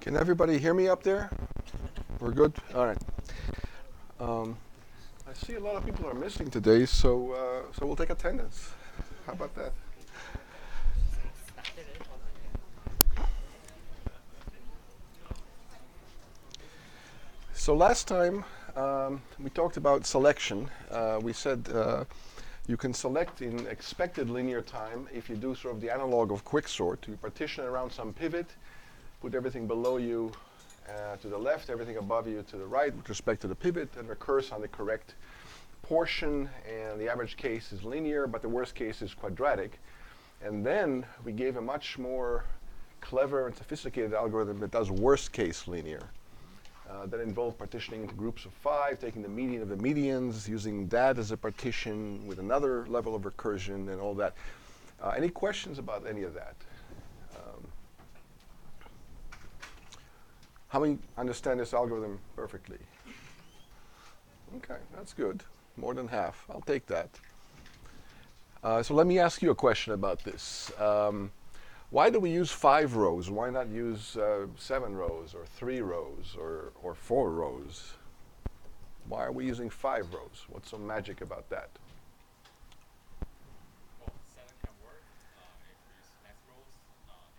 Can everybody hear me up there? We're good? All right. I see a lot of people are missing today, so we'll take attendance. How about that? So last time we talked about selection. We said you can select in expected linear time if you do sort of the analog of quicksort. You partition around some pivot, put everything below you to the left, everything above you to the right with respect to the pivot, and recurse on the correct portion. And the average case is linear, but the worst case is quadratic. And then we gave a much more clever and sophisticated algorithm that does worst case linear. That involved partitioning into groups of 5, taking the median of the medians, using that as a partition with another level of recursion and all that. Any questions about any of that? How many understand this algorithm perfectly? Okay, that's good. More than half. I'll take that. So let me ask you a question about this. Why do we use 5 rows? Why not use 7 rows or 3 rows or 4 rows? Why are we using 5 rows? What's so magic about that? Well, 7 can work if we use less rows,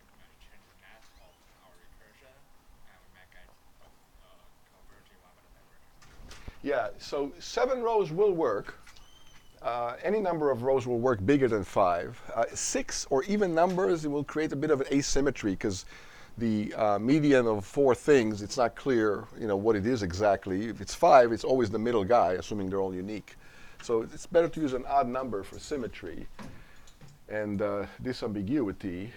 implementing change the math of our recursion, and we might get converging one by the divergence. Yeah, so 7 rows will work. Any number of rows will work bigger than 5. 6 or even numbers, it will create a bit of an asymmetry because the median of 4 things, it's not clear, what it is exactly. If it's 5, it's always the middle guy, assuming they're all unique. So it's better to use an odd number for symmetry and disambiguity.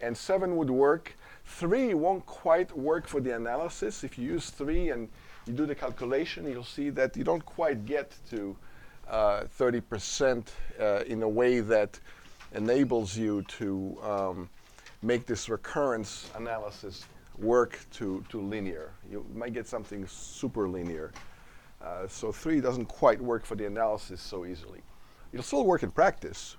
And 7 would work. 3 won't quite work for the analysis. If you use 3 and you do the calculation, you'll see that you don't quite get to 30% in a way that enables you to make this recurrence analysis work to linear. You might get something super linear. So 3 doesn't quite work for the analysis so easily. It'll still work in practice,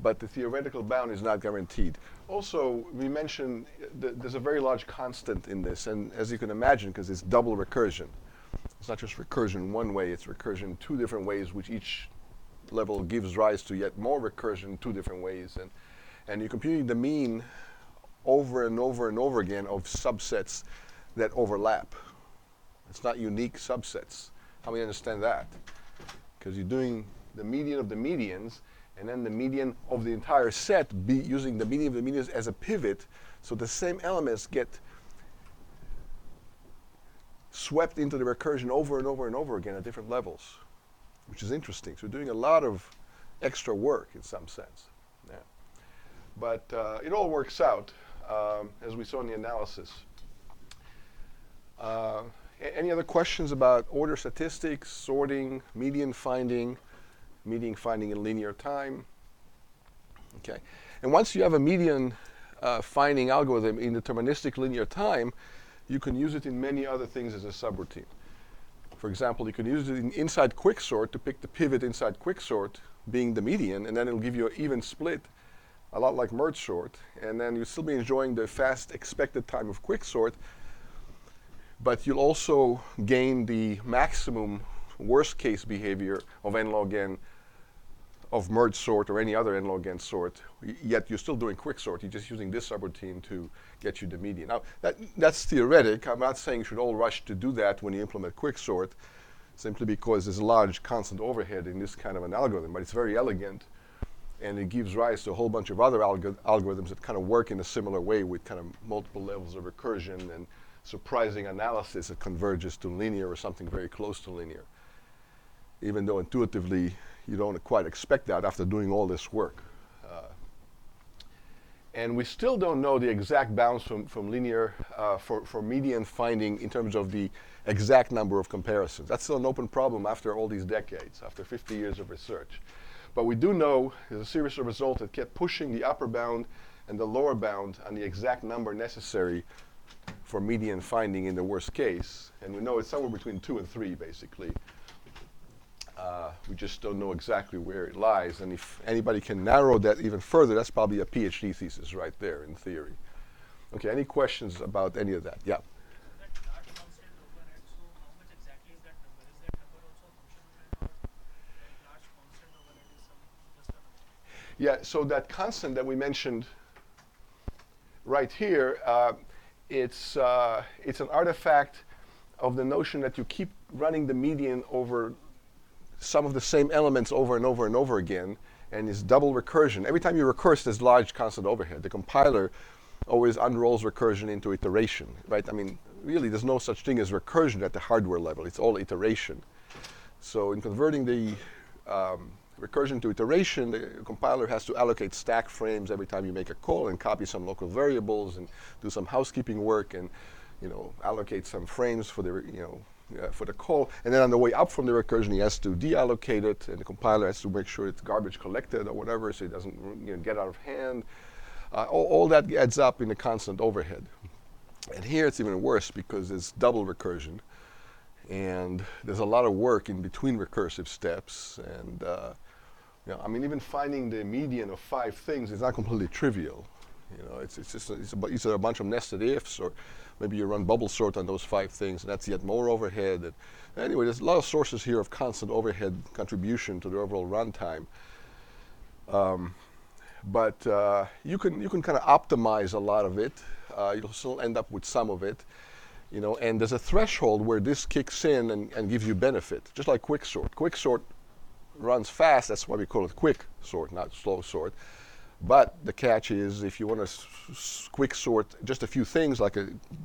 but the theoretical bound is not guaranteed. Also, we mentioned there's a very large constant in this, and as you can imagine, because it's double recursion. It's not just recursion one way, it's recursion 2 different ways, which each level gives rise to yet more recursion 2 different ways. And you're computing the mean over and over and over again of subsets that overlap. It's not unique subsets. How many understand that? Because you're doing the median of the medians, and then the median of the entire set using the median of the medians as a pivot, so the same elements get swept into the recursion over and over and over again at different levels, which is interesting. So we're doing a lot of extra work in some sense. Yeah. But it all works out, as we saw in the analysis. Any other questions about order statistics, sorting, median finding in linear time? Okay. And once you have a median finding algorithm in deterministic linear time, you can use it in many other things as a subroutine. For example, you can use it inside quicksort to pick the pivot inside quicksort being the median, and then it'll give you an even split, a lot like merge sort, and then you'll still be enjoying the fast expected time of quicksort, but you'll also gain the maximum worst case behavior of n log n of merge sort or any other n log n sort, yet you're still doing quicksort. You're just using this subroutine to get you the median. Now, that's theoretic. I'm not saying you should all rush to do that when you implement quicksort, simply because there's a large constant overhead in this kind of an algorithm, but it's very elegant, and it gives rise to a whole bunch of other algorithms that kind of work in a similar way with kind of multiple levels of recursion and surprising analysis that converges to linear or something very close to linear, even though intuitively you don't quite expect that after doing all this work. And we still don't know the exact bounds from linear for median finding in terms of the exact number of comparisons. That's still an open problem after all these decades, after 50 years of research. But we do know there's a series of results that kept pushing the upper bound and the lower bound on the exact number necessary for median finding in the worst case. And we know it's somewhere between 2 and 3, basically. We just don't know exactly where it lies. And if anybody can narrow that even further, that's probably a PhD thesis right there in theory. Okay, any questions about any of that? Yeah. That large constant overhead, so how much exactly is that number? Is that number also a function of n, or that large constant overhead is some just a number? Yeah, so that constant that we mentioned right here, it's an artifact of the notion that you keep running the median over some of the same elements over and over and over again, and it's double recursion. Every time you recurse, there's large constant overhead. The compiler always unrolls recursion into iteration, right? I mean, really, there's no such thing as recursion at the hardware level. It's all iteration. So in converting the recursion to iteration, the compiler has to allocate stack frames every time you make a call and copy some local variables and do some housekeeping work and allocate some frames for the for the call. And then on the way up from the recursion, he has to deallocate it, and the compiler has to make sure it's garbage collected or whatever, so it doesn't get out of hand. All that adds up in a constant overhead. And here it's even worse because it's double recursion. And there's a lot of work in between recursive steps. And I mean, even finding the median of 5 things is not completely trivial. It's a bunch of nested ifs, or maybe you run bubble sort on those 5 things, and that's yet more overhead. And anyway, there's a lot of sources here of constant overhead contribution to the overall runtime. But you can kind of optimize a lot of it. You'll still end up with some of it. And there's a threshold where this kicks in and gives you benefit, just like quicksort. Quicksort runs fast, that's why we call it quick sort, not slow sort. But the catch is, if you want to quick sort just a few things, like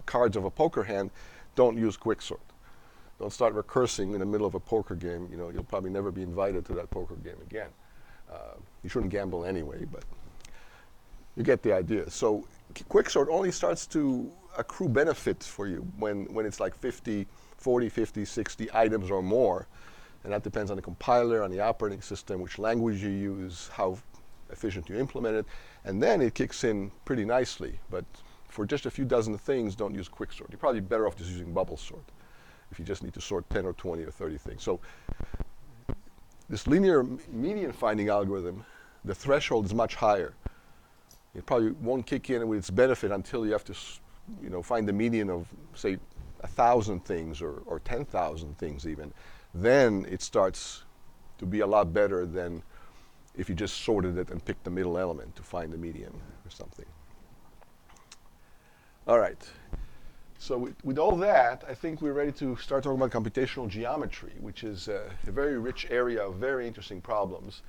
cards of a poker hand, don't use quick sort. Don't start recursing in the middle of a poker game. You'll probably never be invited to that poker game again. You shouldn't gamble anyway, but you get the idea. So quicksort only starts to accrue benefit for you when it's like 40, 50, 60 items or more. And that depends on the compiler, on the operating system, which language you use, how efficient you implement it. And then it kicks in pretty nicely. But for just a few dozen things, don't use quicksort. You're probably better off just using bubble sort if you just need to sort 10 or 20 or 30 things. So this linear median finding algorithm, the threshold is much higher. It probably won't kick in with its benefit until you have to find the median of, say, 1,000 things or 10,000 things even. Then it starts to be a lot better than if you just sorted it and picked the middle element to find the median or something. All right. So with all that, I think we're ready to start talking about computational geometry, which is a very rich area of very interesting problems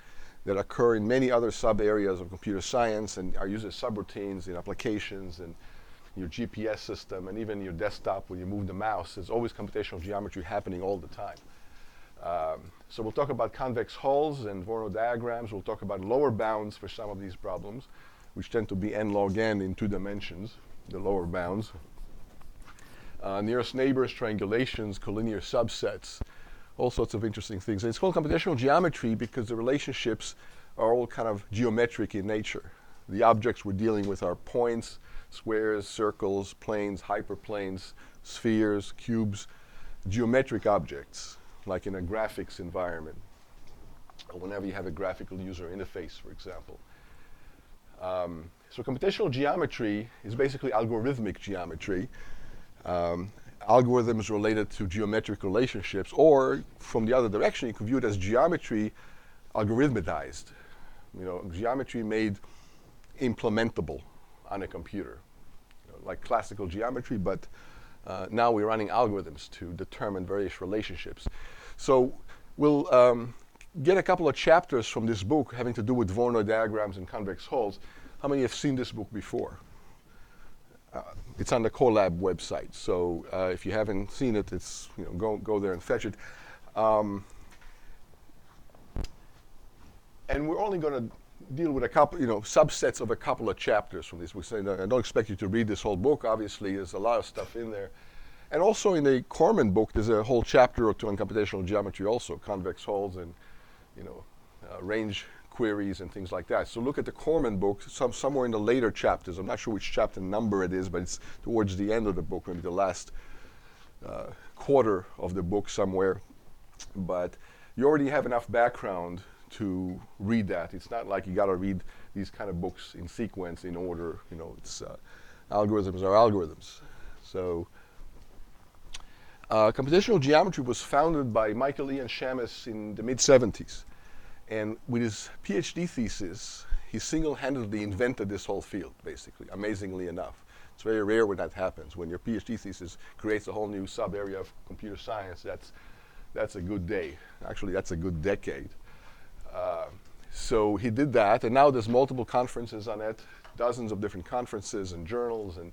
that occur in many other sub-areas of computer science and are used as subroutines in applications and your GPS system and even your desktop when you move the mouse. There's always computational geometry happening all the time. So we'll talk about convex hulls and Voronoi diagrams. We'll talk about lower bounds for some of these problems, which tend to be n log n in 2 dimensions, the lower bounds. Nearest neighbors, triangulations, collinear subsets, all sorts of interesting things. And it's called computational geometry because the relationships are all kind of geometric in nature. The objects we're dealing with are points, squares, circles, planes, hyperplanes, spheres, cubes, geometric objects, like in a graphics environment, or whenever you have a graphical user interface, for example. So computational geometry is basically algorithmic geometry. Algorithms related to geometric relationships, or from the other direction, you could view it as geometry algorithmized. Geometry made implementable on a computer, like classical geometry, but now we're running algorithms to determine various relationships. So we'll get a couple of chapters from this book having to do with Voronoi diagrams and convex hulls. How many have seen this book before? It's on the Colab website, so if you haven't seen it, it's go there and fetch it. And we're only going to deal with a couple, subsets of a couple of chapters from this. We say, I don't expect you to read this whole book. Obviously, there's a lot of stuff in there. And also in the Corman book, there's a whole chapter or two on computational geometry also, convex hulls and, range queries and things like that. So look at the Corman book, somewhere in the later chapters. I'm not sure which chapter number it is, but it's towards the end of the book, maybe the last quarter of the book somewhere. But you already have enough background to read that. It's not like you got to read these kind of books in sequence, in order. It's Algorithms are algorithms. So computational geometry was founded by Michael Ian Shamus in the mid-70s. And with his PhD thesis, he single-handedly invented this whole field, basically, amazingly enough. It's very rare when that happens. When your PhD thesis creates a whole new sub-area of computer science, that's a good day. Actually, that's a good decade. So he did that, and now there's multiple conferences on it, dozens of different conferences and journals and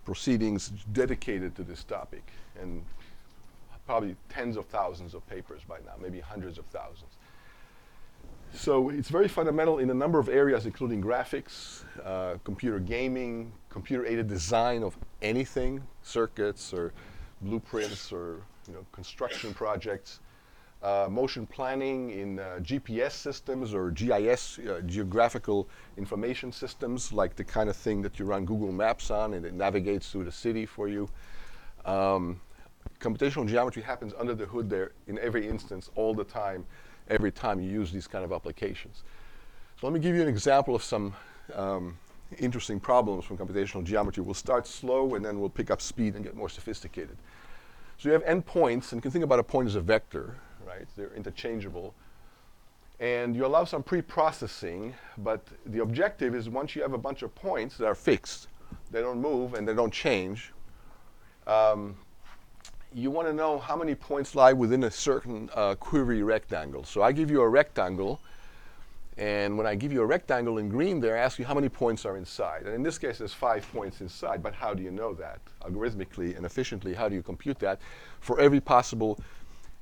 proceedings dedicated to this topic, and probably tens of thousands of papers by now, maybe hundreds of thousands. So it's very fundamental in a number of areas, including graphics, computer gaming, computer-aided design of anything, circuits or blueprints or construction projects, motion planning in GPS systems or GIS, geographical information systems, like the kind of thing that you run Google Maps on and it navigates through the city for you. Computational geometry happens under the hood there in every instance, all the time, every time you use these kind of applications. So let me give you an example of some interesting problems from computational geometry. We'll start slow and then we'll pick up speed and get more sophisticated. So you have endpoints, and you can think about a point as a vector, right? They're interchangeable. And you allow some pre-processing, but the objective is once you have a bunch of points that are fixed, they don't move and they don't change, you want to know how many points lie within a certain query rectangle. So I give you a rectangle, and when I give you a rectangle in green there, I ask you how many points are inside. And in this case, there's 5 points inside, but how do you know that? Algorithmically and efficiently, how do you compute that for every possible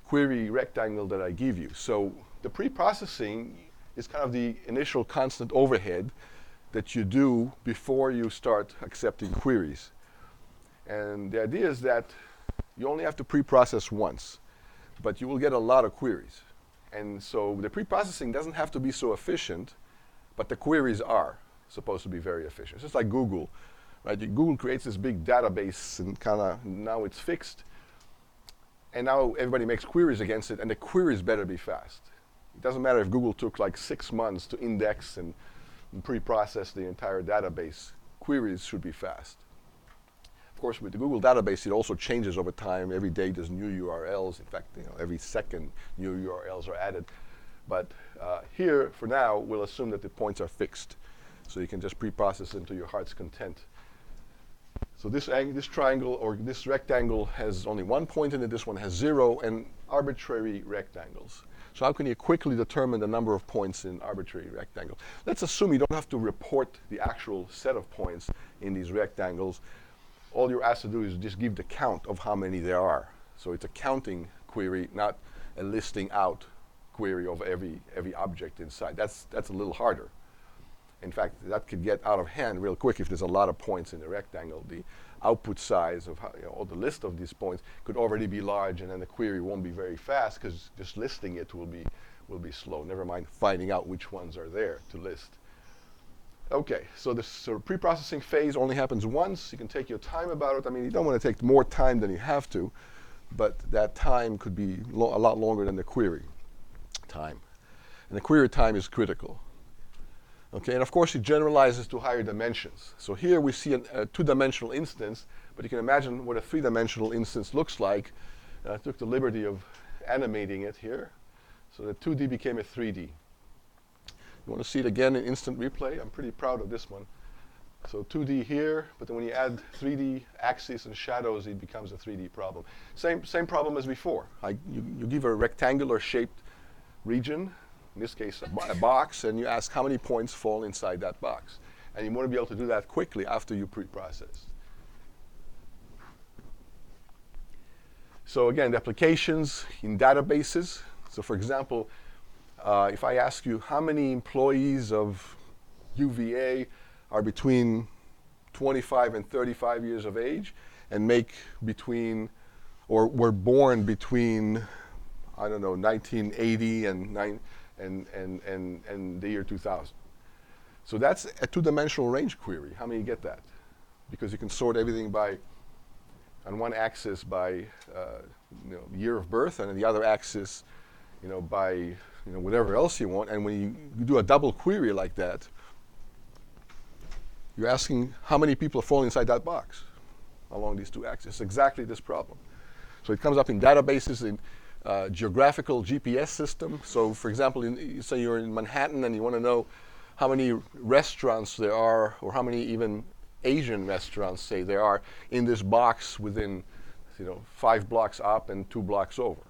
query rectangle that I give you? So the pre-processing is kind of the initial constant overhead that you do before you start accepting queries. And the idea is that you only have to pre-process once, but you will get a lot of queries. And so the pre-processing doesn't have to be so efficient, but the queries are supposed to be very efficient. It's just like Google, right? Google creates this big database and kind of now it's fixed. And now everybody makes queries against it, and the queries better be fast. It doesn't matter if Google took like 6 months to index and pre-process the entire database. Queries should be fast. Of course, with the Google database, it also changes over time. Every day there's new URLs. In fact, every second new URLs are added. But here, for now, we'll assume that the points are fixed. So you can just pre-process them to your heart's content. So this triangle or this rectangle has only 1 point in it. This one has 0, and arbitrary rectangles. So how can you quickly determine the number of points in arbitrary rectangle? Let's assume you don't have to report the actual set of points in these rectangles. All you're asked to do is just give the count of how many there are. So it's a counting query, not a listing out query of every object inside. That's a little harder. In fact, that could get out of hand real quick if there's a lot of points in the rectangle. The output size of or the list of these points could already be large, and then the query won't be very fast because just listing it will be slow. Never mind finding out which ones are there to list. Okay, so this sort of pre-processing phase only happens once. You can take your time about it. I mean, you don't want to take more time than you have to, but that time could be a lot longer than the query time. And the query time is critical. Okay, and of course it generalizes to higher dimensions. So here we see a two-dimensional instance, but you can imagine what a three-dimensional instance looks like. I took the liberty of animating it here. So the 2D became a 3D. You want to see it again in instant replay? I'm pretty proud of this one. So 2D here, but then when you add 3D axes and shadows, it becomes a 3D problem. Same problem as before. You give a rectangular shaped region, in this case a box, and you ask how many points fall inside that box. And you want to be able to do that quickly after you pre-process. So again, the applications in databases. So for example, if I ask you how many employees of UVA are between 25 and 35 years of age and make between, or were born between, I don't know, 1980 and the year 2000. So that's a two-dimensional range query. How many get that? Because you can sort everything by, on one axis by year of birth, and on the other axis, by whatever else you want. And when you do a double query like that, You're asking how many people fall inside that box along these two axes. Exactly this problem. So it comes up in databases, in geographical GPS system. So for example, say you're in Manhattan and you want to know how many restaurants there are, or how many even Asian restaurants, say, there are in this box within 5 blocks up and 2 blocks over.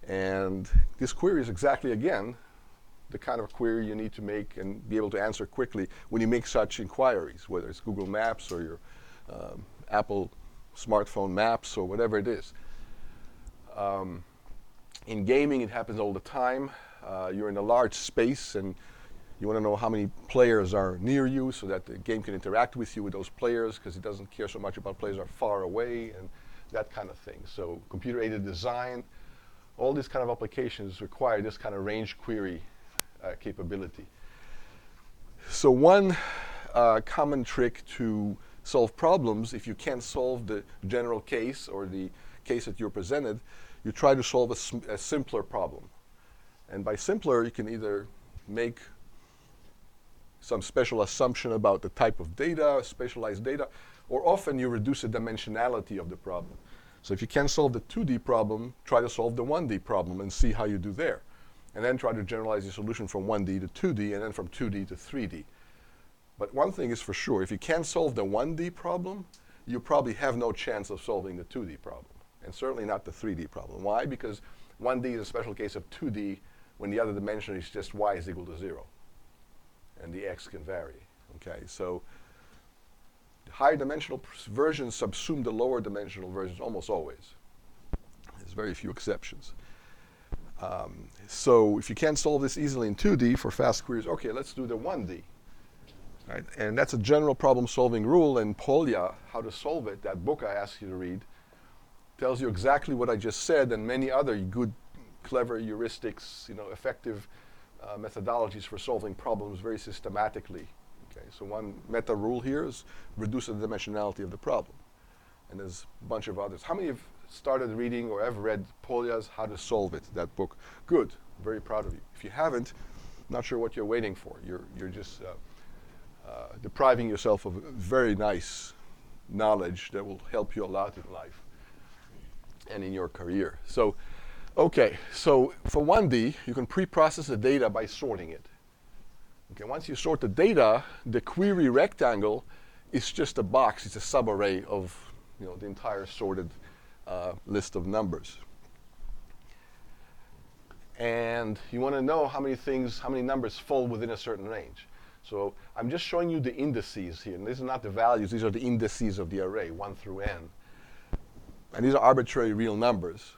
And this query is exactly, again, the kind of query you need to make and be able to answer quickly when you make such inquiries, whether it's Google Maps or your Apple smartphone maps or whatever it is. In gaming, it happens all the time. You're in a large space and you want to know how many players are near you so that the game can interact with you with those players, because it doesn't care so much about players are far away and that kind of thing. So computer-aided design, all these kind of applications require this kind of range query capability. So one common trick to solve problems, if you can't solve the general case or the case that you're presented, you try to solve a simpler problem. And by simpler, you can either make some special assumption about the type of data, specialized data, or often you reduce the dimensionality of the problem. So if you can't solve the 2D problem, try to solve the 1D problem and see how you do there. And then try to generalize your solution from 1D to 2D and then from 2D to 3D. But one thing is for sure, if you can't solve the 1D problem, you probably have no chance of solving the 2D problem, and certainly not the 3D problem. Why? Because 1D is a special case of 2D when the other dimension is just y is equal to 0. And the x can vary. Okay, so the higher dimensional versions subsume the lower dimensional versions almost always. There's very few exceptions. So if you can't solve this easily in 2D for fast queries, okay, let's do the 1D. Right? And that's a general problem-solving rule, and Polya, How to Solve It, that book I asked you to read, tells you exactly what I just said and many other good, clever heuristics, effective methodologies for solving problems very systematically. Okay, so one meta rule here is reduce the dimensionality of the problem. And there's a bunch of others. How many have started reading or have read Polya's How to Solve It, that book? Good, very proud of you. If you haven't, not sure what you're waiting for. You're just depriving yourself of very nice knowledge that will help you a lot in life and in your career. So, okay, so for 1D, you can pre-process the data by sorting it. Okay, once you sort the data, the query rectangle is just a box. It's a subarray of the entire sorted list of numbers. And you want to know how many numbers fall within a certain range. So I'm just showing you the indices here. And these are not the values. These are the indices of the array, 1 through n. And these are arbitrary real numbers,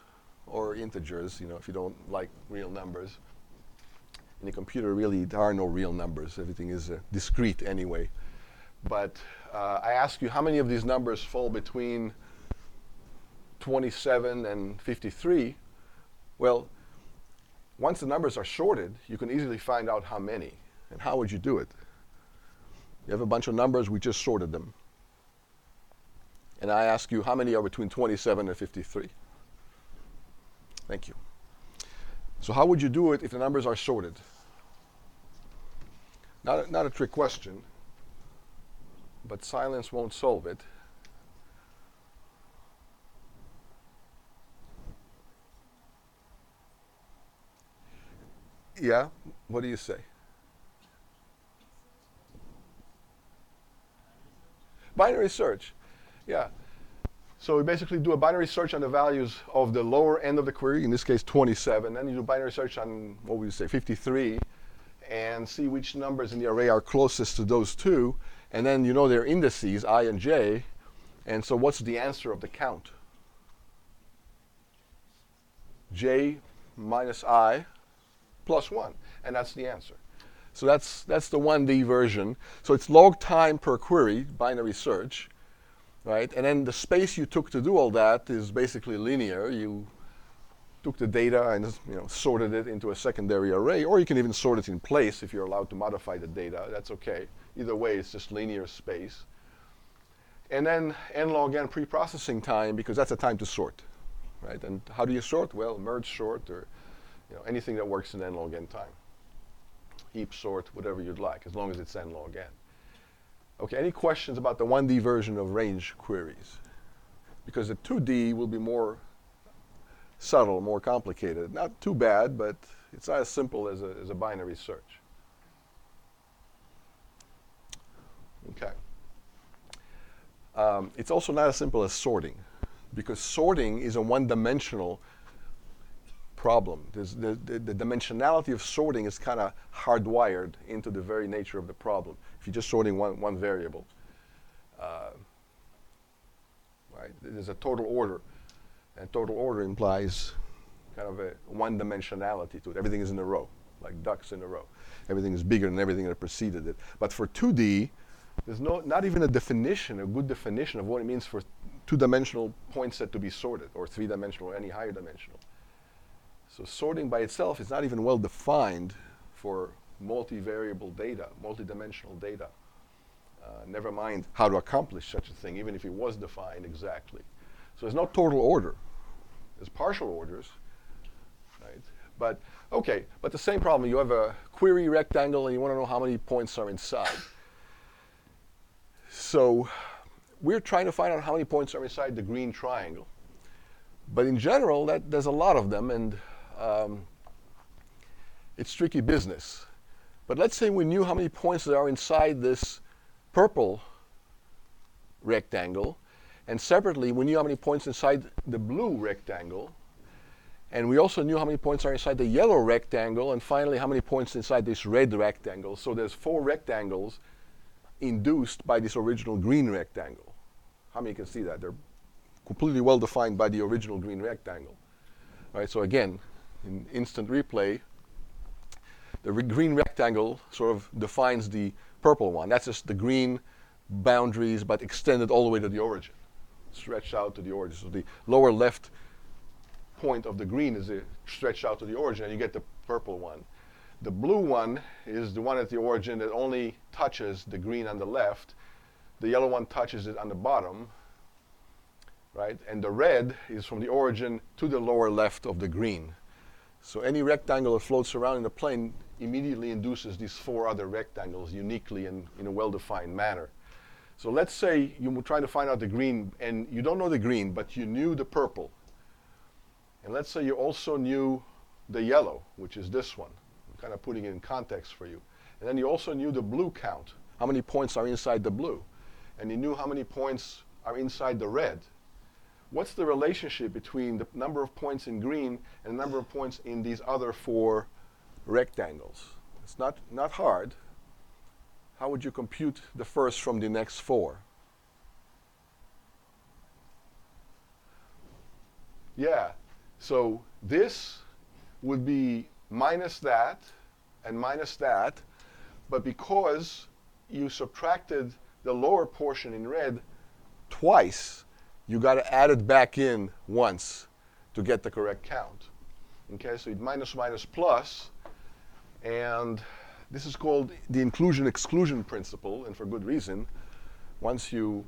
or integers, if you don't like real numbers. In a computer, really, there are no real numbers. Everything is discrete anyway. But I ask you, how many of these numbers fall between 27 and 53? Well, once the numbers are sorted, you can easily find out how many. And how would you do it? You have a bunch of numbers, we just sorted them. And I ask you, how many are between 27 and 53? Thank you. So how would you do it if the numbers are sorted? Not a trick question, but silence won't solve it. Yeah, what do you say? Binary search, yeah. So we basically do a binary search on the values of the lower end of the query, in this case 27. Then you do binary search on, 53, and see which numbers in the array are closest to those two. And then their indices, I and j. And so what's the answer of the count? J minus I plus 1. And that's the answer. So that's the 1D version. So it's log time per query, binary search, right? And then the space you took to do all that is basically linear. You took the data and sorted it into a secondary array, or you can even sort it in place if you're allowed to modify the data. That's okay. Either way, it's just linear space. And then n log n pre-processing time, because that's the time to sort, right? And how do you sort? Well, merge sort, or anything that works in n log n time. Heap sort, whatever you'd like, as long as it's n log n. Okay, any questions about the 1D version of range queries? Because the 2D will be more subtle, more complicated. Not too bad, but it's not as simple as a binary search. Okay. It's also not as simple as sorting, because sorting is a one-dimensional problem. The dimensionality of sorting is kind of hardwired into the very nature of the problem. If you're just sorting one variable, right? There's a total order, and total order implies kind of a one-dimensionality to it. Everything is in a row, like ducks in a row. Everything is bigger than everything that preceded it. But for 2D, there's not even a definition, a good definition of what it means for two-dimensional point set to be sorted, or three-dimensional, or any higher dimensional. So sorting by itself is not even well defined for multivariable data, multidimensional data. Never mind how to accomplish such a thing, even if it was defined exactly. So there's no total order. There's partial orders, right? But okay, but the same problem. You have a query rectangle, and you want to know how many points are inside. So we're trying to find out how many points are inside the green triangle. But in general, there's a lot of them, and it's tricky business. But let's say we knew how many points there are inside this purple rectangle, and separately we knew how many points inside the blue rectangle, and we also knew how many points are inside the yellow rectangle, and finally how many points inside this red rectangle. So there's 4 rectangles induced by this original green rectangle. How many can see that? They're completely well defined by the original green rectangle. All right, so again, in instant replay, the green rectangle sort of defines the purple one. That's just the green boundaries, but extended all the way to the origin, stretched out to the origin. So the lower left point of the green is stretched out to the origin, and you get the purple one. The blue one is the one at the origin that only touches the green on the left. The yellow one touches it on the bottom, right? And the red is from the origin to the lower left of the green. So any rectangle that floats around in the plane immediately induces these 4 other rectangles uniquely and in a well-defined manner. So let's say you were trying to find out the green, and you don't know the green, but you knew the purple. And let's say you also knew the yellow, which is this one. I'm kind of putting it in context for you. And then you also knew the blue count, how many points are inside the blue. And you knew how many points are inside the red. What's the relationship between the number of points in green and the number of points in these other 4 rectangles? It's not hard. How would you compute the first from the next 4? Yeah, so this would be minus that and minus that, but because you subtracted the lower portion in red twice, you got to add it back in once to get the correct count. Okay, so minus minus plus, and this is called the inclusion-exclusion principle, and for good reason. Once you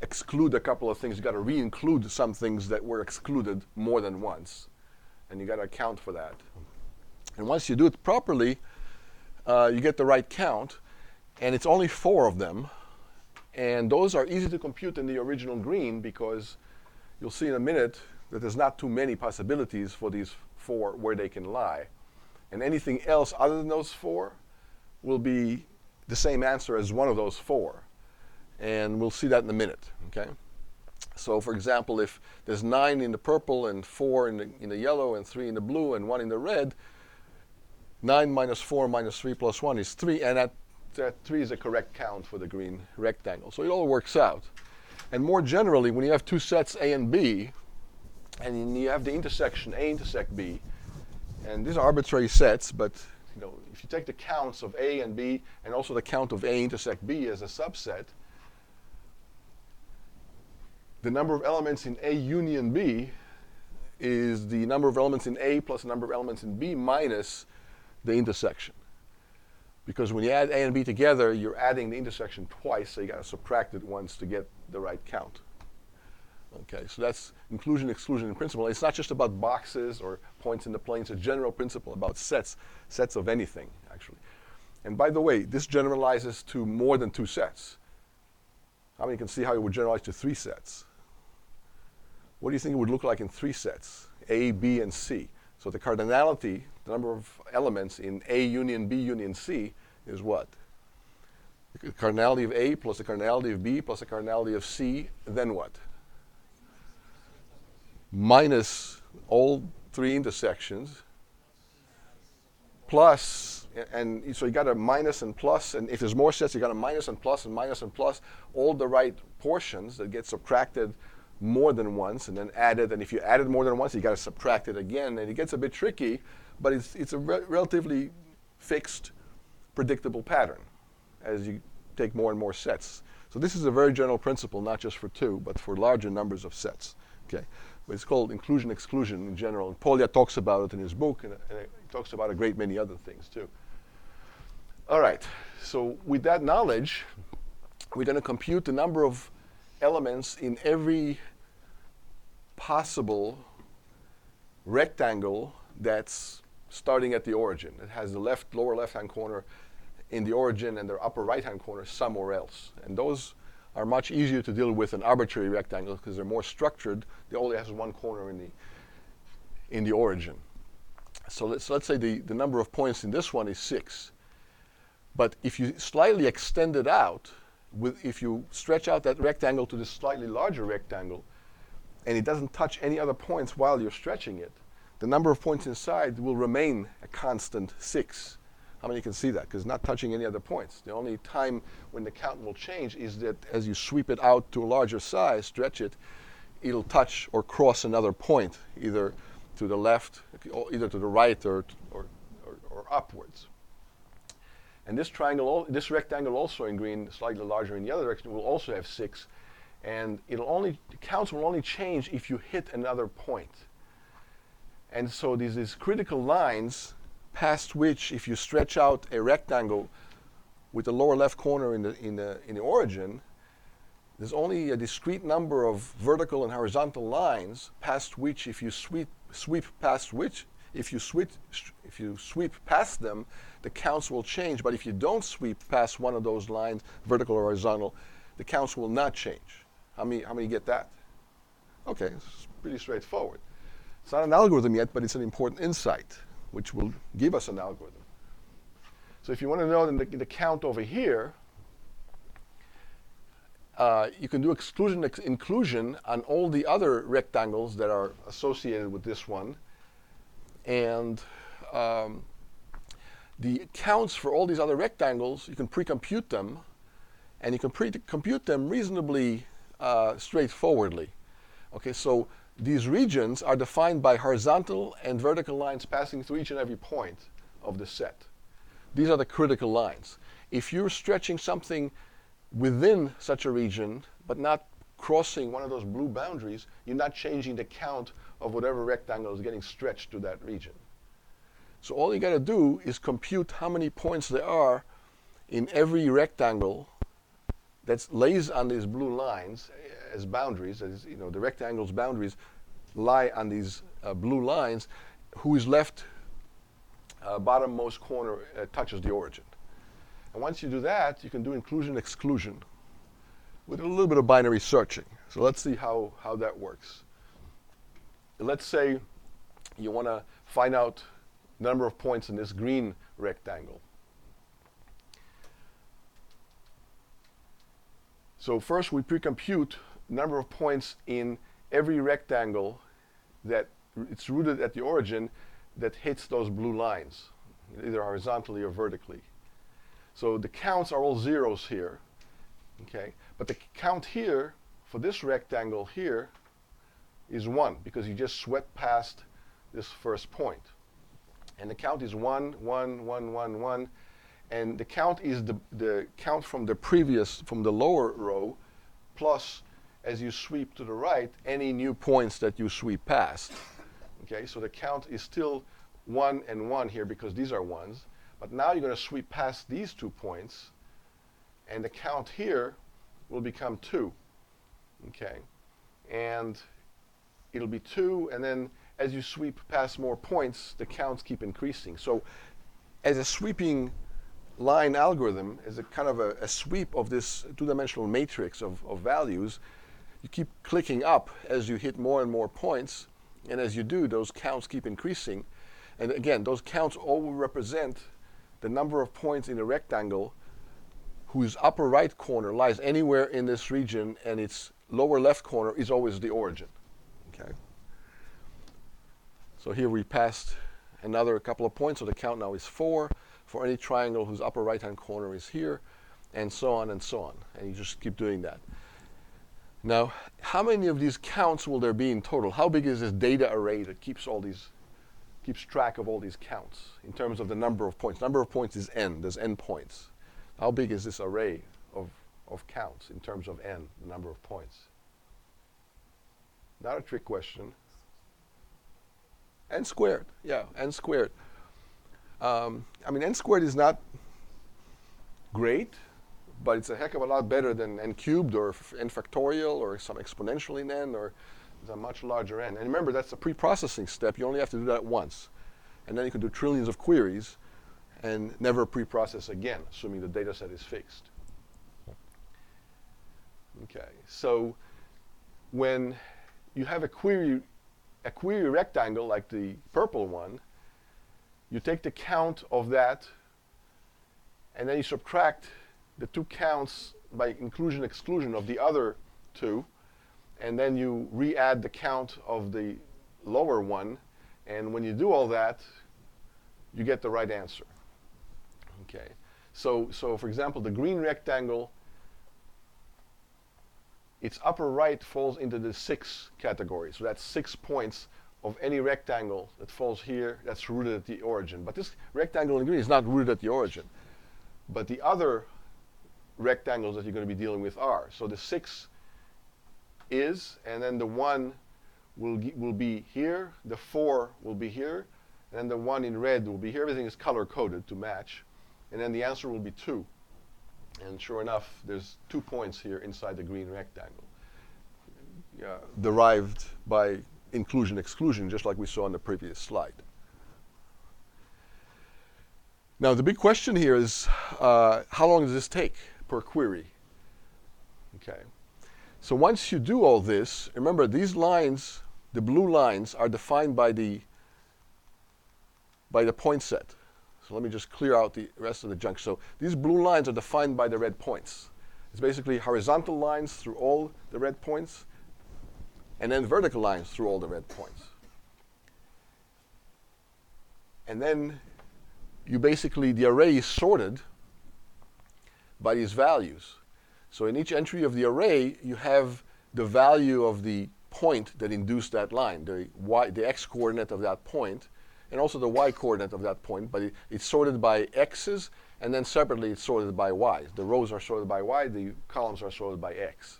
exclude a couple of things, you got to re-include some things that were excluded more than once, and you got to account for that. And once you do it properly, you get the right count, and it's only 4 of them. And those are easy to compute in the original green, because you'll see in a minute that there's not too many possibilities for these 4 where they can lie. And anything else other than those 4 will be the same answer as one of those 4. And we'll see that in a minute, okay? So for example, if there's 9 in the purple and 4 in the yellow and 3 in the blue and 1 in the red, 9 minus 4 minus 3 plus 1 is 3, and that 3 is a correct count for the green rectangle. So it all works out. And more generally, when you have 2 sets A and B, and you have the intersection A intersect B, and these are arbitrary sets, but if you take the counts of A and B and also the count of A intersect B as a subset, the number of elements in A union B is the number of elements in A plus the number of elements in B minus the intersection. Because when you add A and B together, you're adding the intersection twice, so you got to subtract it once to get the right count. Okay, so that's inclusion-exclusion principle. It's not just about boxes or points in the plane. It's a general principle about sets of anything, actually. And by the way, this generalizes to more than 2 sets. How many can see how it would generalize to 3 sets? What do you think it would look like in 3 sets? A, B, and C. So the cardinality, the number of elements in A union B union C is what? The cardinality of A plus the cardinality of B plus the cardinality of C, then what? Minus all 3 intersections, plus, and so you got a minus and plus, and if there's more sets, you got a minus and plus and minus and plus, all the right portions that get subtracted more than once and then added, and if you added more than once, you got to subtract it again, and it gets a bit tricky, but it's a relatively fixed, predictable pattern as you take more and more sets. So this is a very general principle, not just for 2, but for larger numbers of sets. Okay, but it's called inclusion-exclusion in general. And Polya talks about it in his book, and he talks about a great many other things too. All right, so with that knowledge, we're going to compute the number of elements in every possible rectangle that's starting at the origin. It has the lower left-hand corner in the origin and the upper right-hand corner somewhere else. And those are much easier to deal with than arbitrary rectangles because they're more structured. They only have 1 corner in the origin. So let's say the number of points in this one is 6. But if you slightly extend it out, if you stretch out that rectangle to this slightly larger rectangle, and it doesn't touch any other points while you're stretching it, the number of points inside will remain a constant 6. How many can see that? Because it's not touching any other points. The only time when the count will change is that as you sweep it out to a larger size, stretch it, it'll touch or cross another point, either to the left, or either to the right, or upwards. And this rectangle also in green, slightly larger in the other direction, will also have 6. And the counts will only change if you hit another point. And so these critical lines past which, if you stretch out a rectangle with the lower left corner in the origin, there's only a discrete number of vertical and horizontal lines past which, if you sweep past them, the counts will change. But if you don't sweep past one of those lines, vertical or horizontal, the counts will not change. How many get that? Okay, it's pretty straightforward. It's not an algorithm yet, but it's an important insight, which will give us an algorithm. So if you want to know the count over here, you can do inclusion on all the other rectangles that are associated with this one. And the counts for all these other rectangles, you can pre-compute them. And you can pre-compute them reasonably straightforwardly. Okay, so these regions are defined by horizontal and vertical lines passing through each and every point of the set. These are the critical lines. If you're stretching something within such a region, but not crossing one of those blue boundaries, you're not changing the count of whatever rectangle is getting stretched to that region. So all you got to do is compute how many points there are in every rectangle that lays on these blue lines as boundaries. As the rectangle's boundaries lie on these blue lines, whose left bottommost corner touches the origin. And once you do that, you can do inclusion-exclusion with a little bit of binary searching. So let's see how that works. Let's say you want to find out the number of points in this green rectangle. So first we pre-compute number of points in every rectangle that it's rooted at the origin that hits those blue lines, either horizontally or vertically. So the counts are all zeros here, okay? But the count here for this rectangle here is 1 because you just swept past this first point. And the count is 1, 1, 1, 1, 1. And the count is the count from the lower row, plus, as you sweep to the right, any new points that you sweep past. Okay, so the count is still 1 and 1 here because these are 1s. But now you're going to sweep past these 2 points, and the count here will become 2. Okay, and it'll be 2, and then as you sweep past more points, the counts keep increasing. So as a sweeping line algorithm is a kind of a sweep of this two-dimensional matrix of values. You keep clicking up as you hit more and more points, and as you do, those counts keep increasing. And again, those counts all will represent the number of points in a rectangle whose upper right corner lies anywhere in this region, and its lower left corner is always the origin. Okay. So here we passed another couple of points, so the count now is 4 for any triangle whose upper right-hand corner is here, and so on and so on. And you just keep doing that. Now, how many of these counts will there be in total? How big is this data array that keeps track of all these counts in terms of the number of points? Number of points is n. There's n points. How big is this array of counts in terms of n, the number of points? Not a trick question. N squared. Yeah, n squared. I mean, n squared is not great, but it's a heck of a lot better than n cubed or n factorial or some exponential in n or a much larger n. And remember, that's a pre-processing step. You only have to do that once. And then you can do trillions of queries and never pre-process again, assuming the data set is fixed. Okay, so when you have a query rectangle like the purple one, you take the count of that and then you subtract the two counts by inclusion exclusion of the other two, and then you re-add the count of the lower one, and when you do all that, you get the right answer. Okay, so for example, the green rectangle, its upper right falls into the 6 category. So that's 6 points of any rectangle that falls here that's rooted at the origin. But this rectangle in green is not rooted at the origin. But the other rectangles that you're going to be dealing with are. So the 6 is, and then the 1 will be here, the 4 will be here, and then the 1 in red will be here. Everything is color-coded to match. And then the answer will be 2. And sure enough, there's 2 points here inside the green rectangle, derived by inclusion-exclusion, just like we saw on the previous slide. Now, the big question here is, how long does this take per query? Okay. So once you do all this, remember these lines, the blue lines, are defined by the point set. So let me just clear out the rest of the junk. So these blue lines are defined by the red points. It's basically horizontal lines through all the red points, and then vertical lines through all the red points. And then you basically, the array is sorted by these values. So in each entry of the array, you have the value of the point that induced that line, the x coordinate of that point, and also the y coordinate of that point, but it's sorted by x's, and then separately it's sorted by y's. The rows are sorted by y, the columns are sorted by x.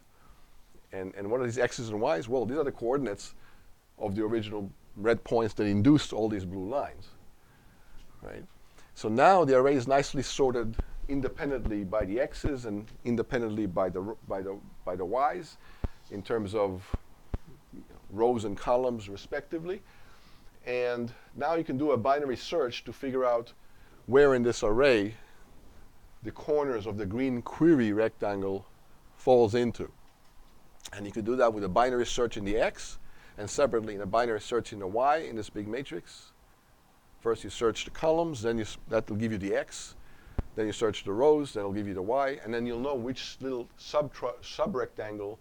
And what are these x's and y's? Well, these are the coordinates of the original red points that induced all these blue lines, right? So now the array is nicely sorted independently by the x's and independently by the y's in terms of rows and columns respectively. And now you can do a binary search to figure out where in this array the corners of the green query rectangle falls into. And you can do that with a binary search in the x and separately in a binary search in the y in this big matrix. First you search the columns, then that will give you the x. Then you search the rows, that'll give you the y, and then you'll know which little sub-rectangle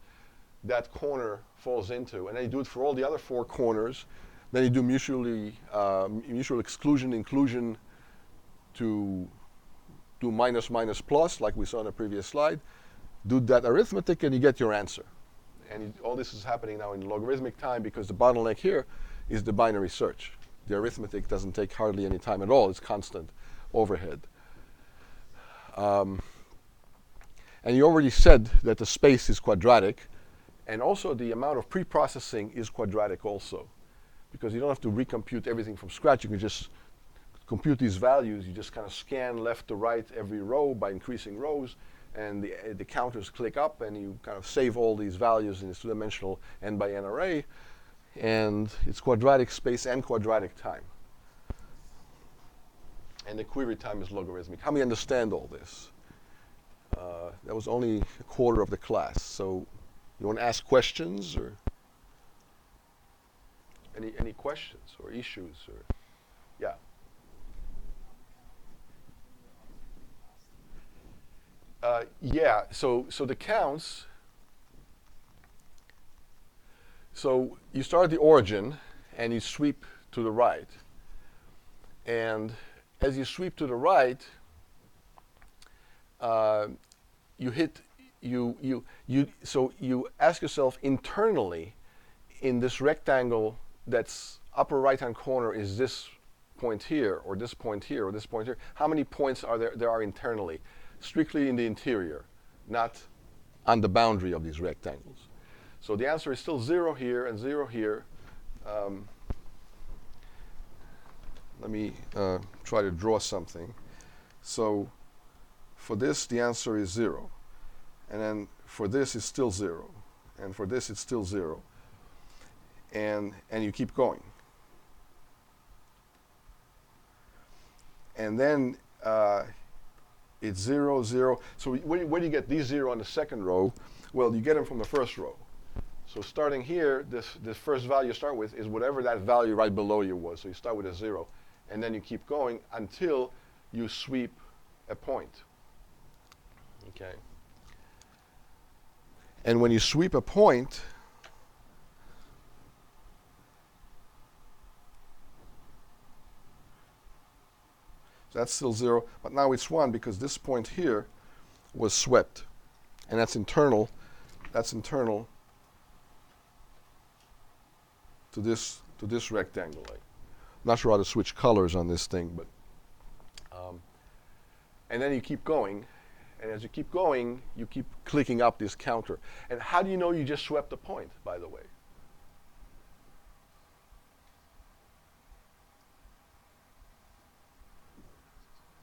that corner falls into. And then you do it for all the other 4 corners. Then you do mutual exclusion, inclusion to do minus, minus, plus, like we saw in the previous slide. Do that arithmetic, and you get your answer. And all this is happening now in logarithmic time because the bottleneck here is the binary search. The arithmetic doesn't take hardly any time at all. It's constant overhead. And you already said that the space is quadratic, and also the amount of pre-processing is quadratic also, because you don't have to recompute everything from scratch. You can just compute these values. You just kind of scan left to right every row by increasing rows, and the counters click up, and you kind of save all these values in this two-dimensional n by n array, and it's quadratic space and quadratic time. And the query time is logarithmic. How many understand all this? That was only a quarter of the class. So you want to ask questions or any questions or issues or yeah. Yeah, so the counts, so you start at the origin and you sweep to the right. And as you sweep to the right, you hit, so you ask yourself internally in this rectangle that's upper right-hand corner is this point here, or this point here, or this point here. How many points are there are internally? Strictly in the interior, not on the boundary of these rectangles. So the answer is still 0 here and 0 here. Let me try to draw something. So for this, the answer is 0. And then for this, it's still 0. And for this, it's still 0. And you keep going. And then it's 0, 0. So where do you get these 0 on the second row? Well, you get them from the first row. So starting here, this first value you start with is whatever that value right below you was. So you start with a 0. And then you keep going until you sweep a point. Okay. And when you sweep a point, so that's still 0, but now it's 1 because this point here was swept. And that's internal to this rectangle. I'm not sure how to switch colors on this thing, but and then you keep going, and as you keep going, you keep clicking up this counter. And how do you know you just swept the point, by the way?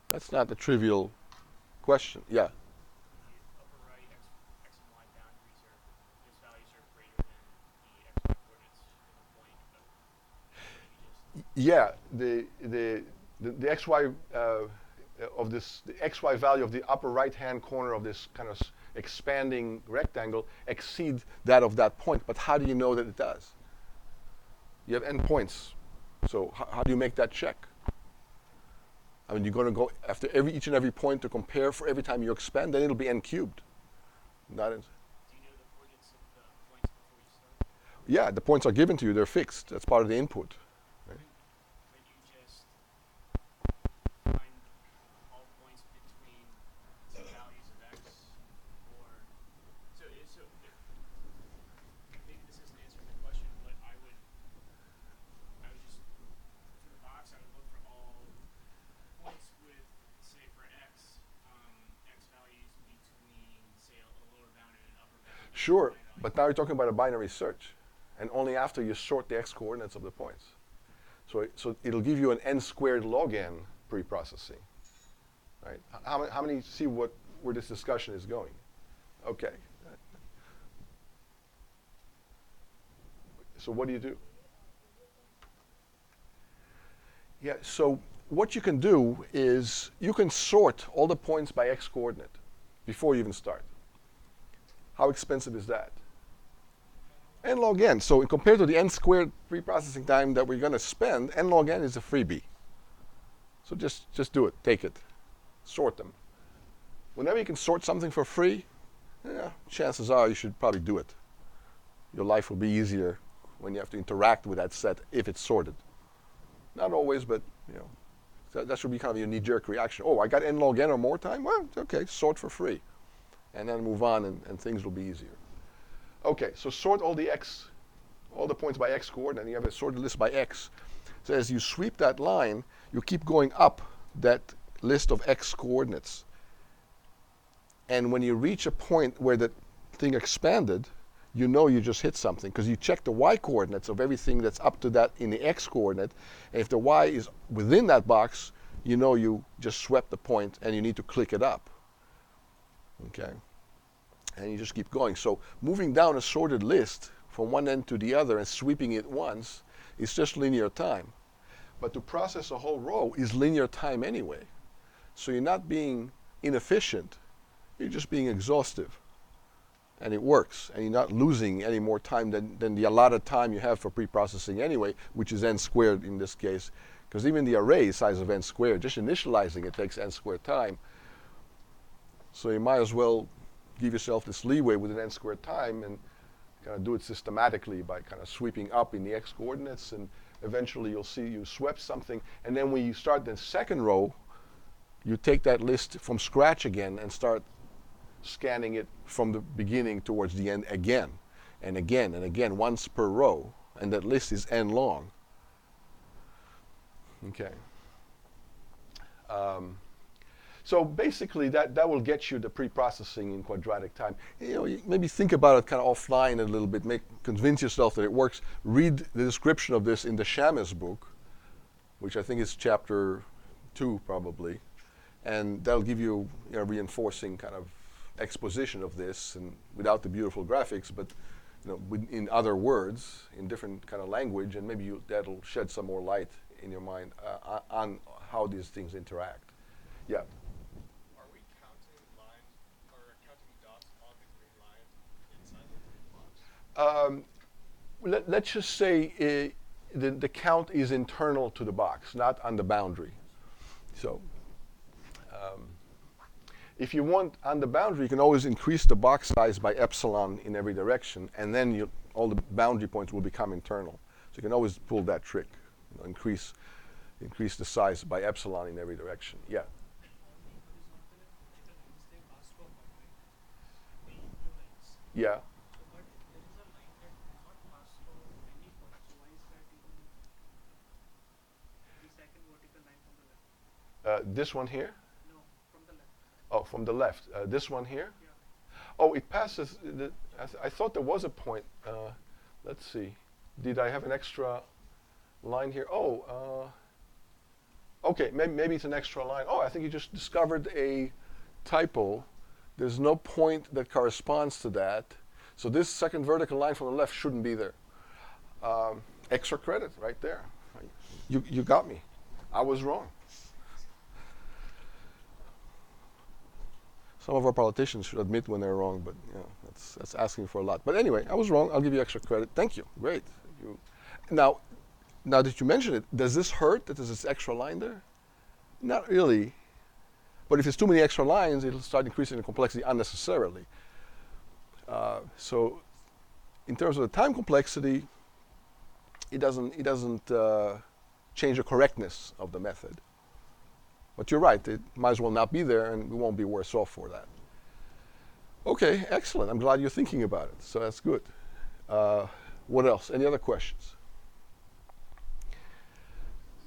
That's not a trivial question. Yeah. The upper right x and y boundaries are, those values are greater than the x coordinates of the point, but Yeah, the xy of this, the xy value of the upper right-hand corner of this kind of expanding rectangle exceeds that of that point. But how do you know that it does? You have endpoints. So how do you make that check? I mean, you're going to go after each and every point to compare for every time you expand, then it'll be n cubed. Not in, do you know the coordinates of the points before you start? yeah, the points are given to you. They're fixed. That's part of the input. Right? Could you just find all points between two values of x, or so maybe this isn't answering the question, but I would just for the box I would look for all points with, say for x, x values between say a lower bound and an upper bound. Sure, but now you're talking about a binary search, and only after you sort the x coordinates of the points. So it'll give you an n squared log n pre-processing, right? How many see where this discussion is going? Okay. So what do you do? Yeah, so what you can do is you can sort all the points by x coordinate before you even start. How expensive is that? N log n. So compared to the n squared pre-processing time that we're going to spend, n log n is a freebie. So just do it. Take it. Sort them. Whenever you can sort something for free, yeah, chances are you should probably do it. Your life will be easier when you have to interact with that set if it's sorted. Not always, but you know, that should be kind of your knee-jerk reaction. Oh, I got n log n or more time? Well, okay, sort for free. And then move on and things will be easier. Okay, so sort all the points by x coordinate, and you have a sorted list by x. So as you sweep that line, you keep going up that list of x coordinates. And when you reach a point where the thing expanded, you know you just hit something because you check the y coordinates of everything that's up to that in the x coordinate. And if the y is within that box, you know you just swept the point and you need to click it up. Okay? And you just keep going. So moving down a sorted list from one end to the other and sweeping it once is just linear time. But to process a whole row is linear time anyway. So you're not being inefficient, you're just being exhaustive. And it works, and you're not losing any more time than the allotted time you have for pre-processing anyway, which is n squared in this case. Because even the array is size of n squared. Just initializing it takes n squared time. So you might as well give yourself this leeway with an n squared time and kind of do it systematically by kind of sweeping up in the x coordinates, and eventually you'll see you swept something. And then when you start the second row, you take that list from scratch again and start scanning it from the beginning towards the end again and again and again, once per row. And that list is n long. Okay. So basically that will get you the pre-processing in quadratic time. You maybe think about it kind of offline a little bit, convince yourself that it works. Read the description of this in the Shamus book, which I think is chapter 2 probably, and that'll give you, a reinforcing kind of exposition of this, and without the beautiful graphics, but in other words, in different kind of language, and maybe that'll shed some more light in your mind on how these things interact. Yeah. Are we counting lines or counting dots on the green line inside the green box? Let's just say the count is internal to the box, not on the boundary. So if you want on the boundary, you can always increase the box size by epsilon in every direction, and then all the boundary points will become internal. So you can always pull that trick, increase the size by epsilon in every direction. Yeah. On the horizontal and vertical lines, they pass to a point, right? The blue lines. Yeah. So, but there is a line that does not pass to any point. So why is that even the second vertical line from the left? This one here? No, from the left. Oh, from the left. This one here? Yeah. Oh, it passes. I thought there was a point. Let's see. Did I have an extra line here? Oh, okay. Maybe it's an extra line. Oh, I think you just discovered a typo. There's no point that corresponds to that. So this second vertical line from the left shouldn't be there. Extra credit right there. You got me. I was wrong. Some of our politicians should admit when they're wrong, but that's asking for a lot. But anyway, I was wrong. I'll give you extra credit. Thank you. Great. Now that you mention it, does this hurt that there's this extra line there? Not really. But if there's too many extra lines, it'll start increasing the complexity unnecessarily. So in terms of the time complexity, it doesn't change the correctness of the method. But you're right, it might as well not be there, and we won't be worse off for that. Okay, excellent. I'm glad you're thinking about it, so that's good. What else? Any other questions?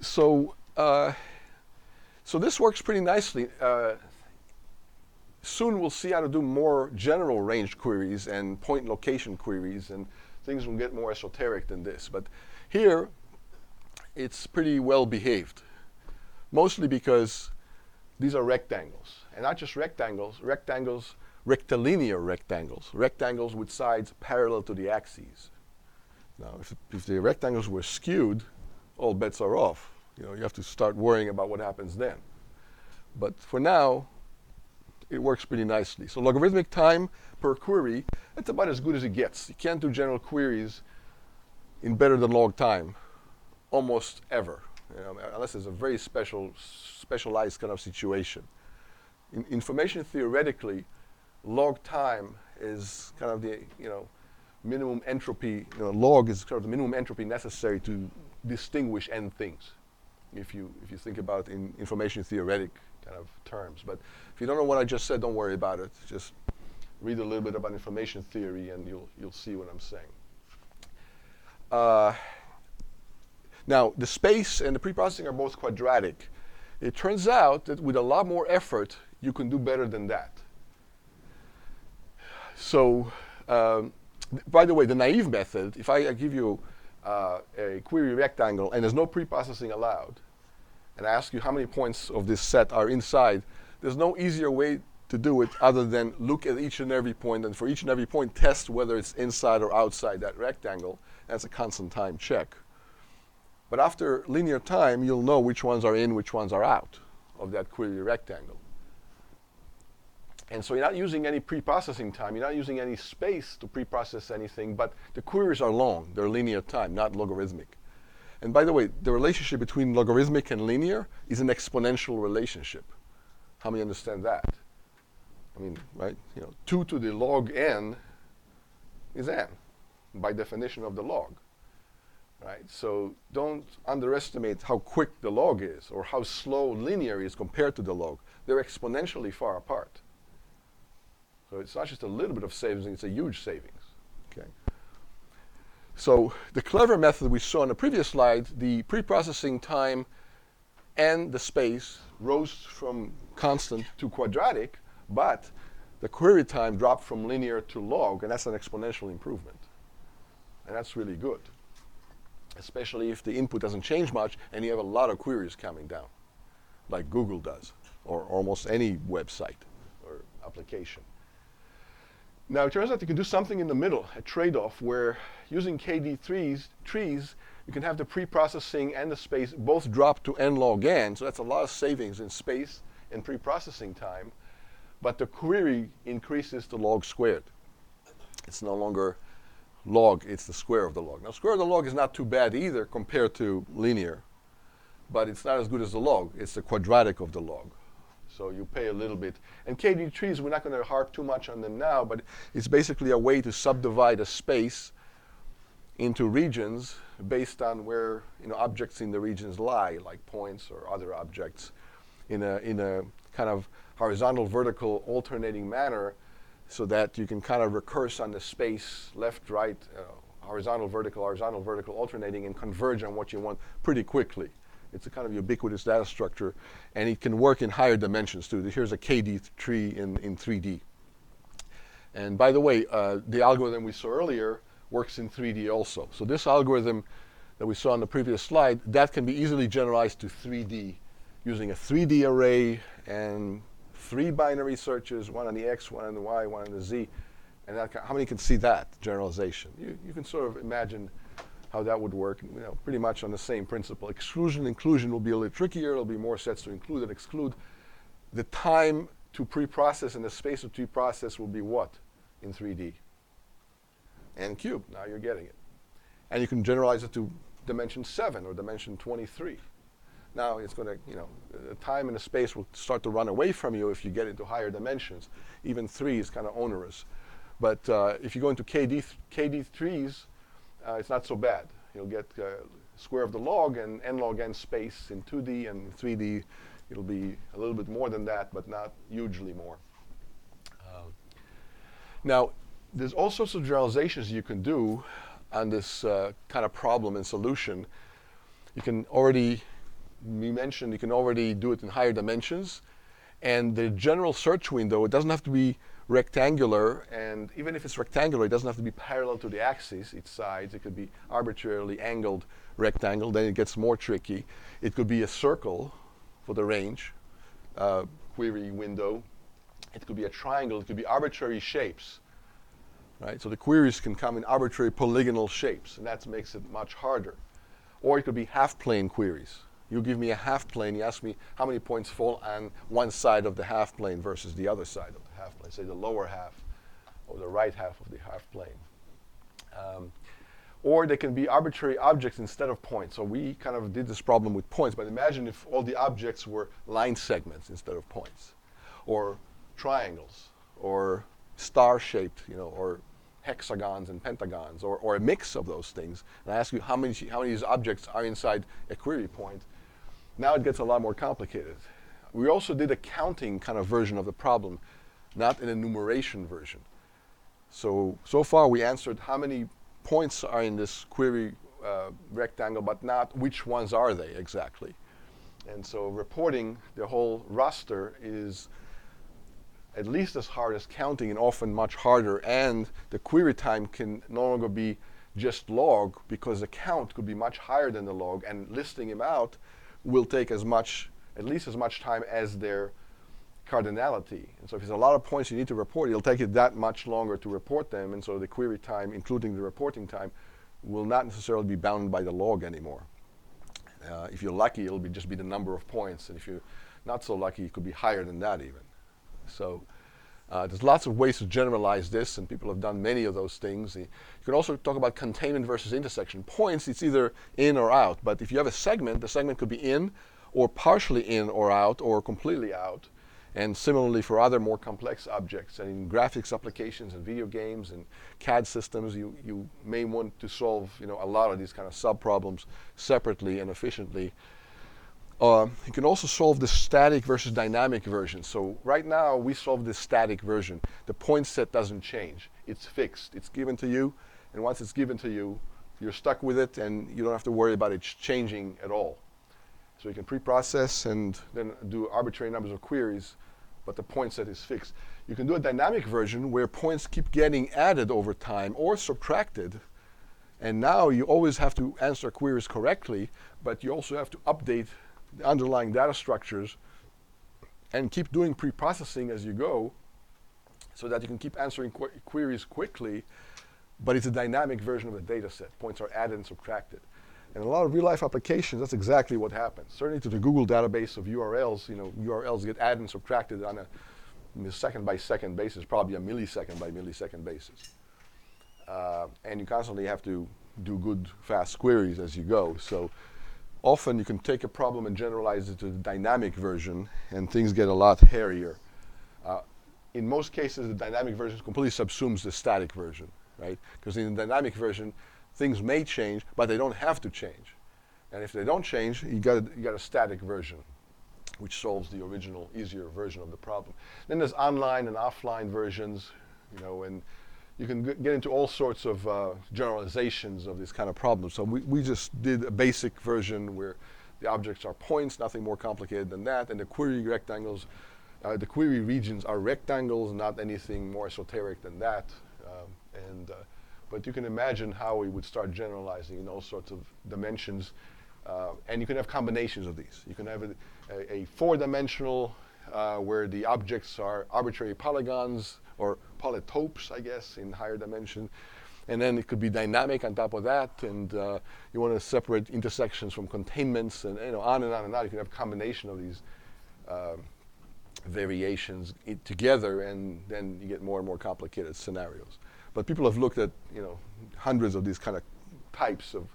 So this works pretty nicely. Soon we'll see how to do more general range queries and point location queries, and things will get more esoteric than this. But here, it's pretty well behaved. Mostly because these are rectangles. And not just rectangles, rectilinear rectangles. Rectangles with sides parallel to the axes. Now, if the rectangles were skewed, all bets are off. You have to start worrying about what happens then. But for now, it works pretty nicely. So logarithmic time per query, that's about as good as it gets. You can't do general queries in better than log time, almost ever. Unless it's a very specialized kind of situation. In information theoretically, log time is kind of the minimum entropy. Log is sort of the minimum entropy necessary to distinguish n things. If you think about it in information theoretic kind of terms, but if you don't know what I just said, don't worry about it. Just read a little bit about information theory, and you'll see what I'm saying. Now, the space and the preprocessing are both quadratic. It turns out that with a lot more effort, you can do better than that. So, by the way, the naive method, if I give you a query rectangle and there's no preprocessing allowed, and I ask you how many points of this set are inside, there's no easier way to do it other than look at each and every point, and for each and every point, test whether it's inside or outside that rectangle. That's a constant time check. But after linear time, you'll know which ones are in, which ones are out of that query rectangle. And so you're not using any pre-processing time. You're not using any space to pre-process anything, but the queries are long. They're linear time, not logarithmic. And by the way, the relationship between logarithmic and linear is an exponential relationship. How many understand that? I mean, right? 2 to the log n is n, by definition of the log. Right? So don't underestimate how quick the log is or how slow linear is compared to the log. They're exponentially far apart. So it's not just a little bit of savings, it's a huge savings. Okay. So the clever method we saw in the previous slide, the pre-processing time and the space rose from constant to quadratic, but the query time dropped from linear to log, and that's an exponential improvement. And that's really good, especially if the input doesn't change much and you have a lot of queries coming down, like Google does, or almost any website or application. Now, it turns out you can do something in the middle, a trade-off, where using KD trees, you can have the pre-processing and the space both drop to n log n, so that's a lot of savings in space and pre-processing time, but the query increases to log squared. It's no longer log, it's the square of the log. Now, square of the log is not too bad either compared to linear, but it's not as good as the log. It's the quadratic of the log. So you pay a little bit. And KD trees, we're not going to harp too much on them now, but it's basically a way to subdivide a space into regions based on where objects in the regions lie, like points or other objects, in a kind of horizontal, vertical, alternating manner, so that you can kind of recurse on the space, left, right, horizontal, vertical, alternating, and converge on what you want pretty quickly. It's a kind of ubiquitous data structure, and it can work in higher dimensions too. Here's a KD tree in 3D. And by the way, the algorithm we saw earlier works in 3D also. So this algorithm that we saw on the previous slide, that can be easily generalized to 3D using a 3D array and 3 binary searches, one on the X, one on the Y, one on the Z. And how many can see that generalization? You can sort of imagine how that would work, pretty much on the same principle. Exclusion, inclusion will be a little trickier. There'll be more sets to include and exclude. The time to pre-process and the space to pre-process will be what in 3D? N cubed. Now you're getting it. And you can generalize it to dimension 7 or dimension 23. Now it's going to, the time and the space will start to run away from you if you get into higher dimensions. Even 3 is kind of onerous. But if you go into KD trees, it's not so bad. You'll get square of the log and n log n space in 2D, and 3D it'll be a little bit more than that, but not hugely more. Now, there's all sorts of generalizations you can do on this kind of problem and solution. We mentioned you can already do it in higher dimensions, and the general search window, it doesn't have to be rectangular, and even if it's rectangular, it doesn't have to be parallel to the axis, its sides. It could be arbitrarily angled rectangle, then it gets more tricky. It could be a circle for the range query window. It could be a triangle. It could be arbitrary shapes, right? So the queries can come in arbitrary polygonal shapes, and that makes it much harder. Or it could be half-plane queries. You give me a half-plane, you ask me how many points fall on one side of the half-plane versus the other side of the half-plane, say the lower half or the right half of the half-plane. Or they can be arbitrary objects instead of points. So we kind of did this problem with points, but imagine if all the objects were line segments instead of points, or triangles, or star-shaped, or hexagons and pentagons, or a mix of those things. And I ask you how many of these objects are inside a query point. Now it gets a lot more complicated. We also did a counting kind of version of the problem, not an enumeration version. So far we answered how many points are in this query rectangle, but not which ones are they exactly. And so reporting the whole roster is at least as hard as counting, and often much harder. And the query time can no longer be just log, because the count could be much higher than the log, and listing them out will take at least as much time as their cardinality. And so if there's a lot of points you need to report, it'll take it that much longer to report them, and so the query time, including the reporting time, will not necessarily be bound by the log anymore. If you're lucky, it'll just be the number of points, and if you're not so lucky, it could be higher than that even. So there's lots of ways to generalize this, and people have done many of those things. You can also talk about containment versus intersection. Points, it's either in or out, but if you have a segment, the segment could be in, or partially in or out, or completely out. And similarly for other more complex objects, and in graphics applications and video games and CAD systems, you may want to solve a lot of these kind of sub-problems separately and efficiently. You can also solve the static versus dynamic version. So right now we solve the static version. The point set doesn't change. It's fixed. It's given to you, and once it's given to you, you're stuck with it, and you don't have to worry about it changing at all. So you can pre-process and then do arbitrary numbers of queries, but the point set is fixed. You can do a dynamic version where points keep getting added over time or subtracted, and now you always have to answer queries correctly, but you also have to update the underlying data structures and keep doing pre-processing as you go so that you can keep answering queries quickly, but it's a dynamic version of the data set. Points are added and subtracted. And in a lot of real-life applications, that's exactly what happens. Certainly to the Google database of URLs, URLs get added and subtracted on a second-by-second basis, probably a millisecond-by-millisecond basis. And you constantly have to do good, fast queries as you go. So often you can take a problem and generalize it to the dynamic version, and things get a lot hairier. In most cases, the dynamic version completely subsumes the static version, right? Because in the dynamic version, things may change, but they don't have to change. And if they don't change, you got a static version, which solves the original, easier version of the problem. Then there's online and offline versions, and you can get into all sorts of generalizations of this kind of problem. So we just did a basic version where the objects are points, nothing more complicated than that, and the query rectangles, the query regions are rectangles, not anything more esoteric than that. But you can imagine how we would start generalizing in all sorts of dimensions. And you can have combinations of these. You can have a four-dimensional where the objects are arbitrary polygons, or polytopes, I guess, in higher dimension. And then it could be dynamic on top of that. And you want to separate intersections from containments, and on and on and on. You can have a combination of these variations together, and then you get more and more complicated scenarios. But people have looked at hundreds of these kind of types of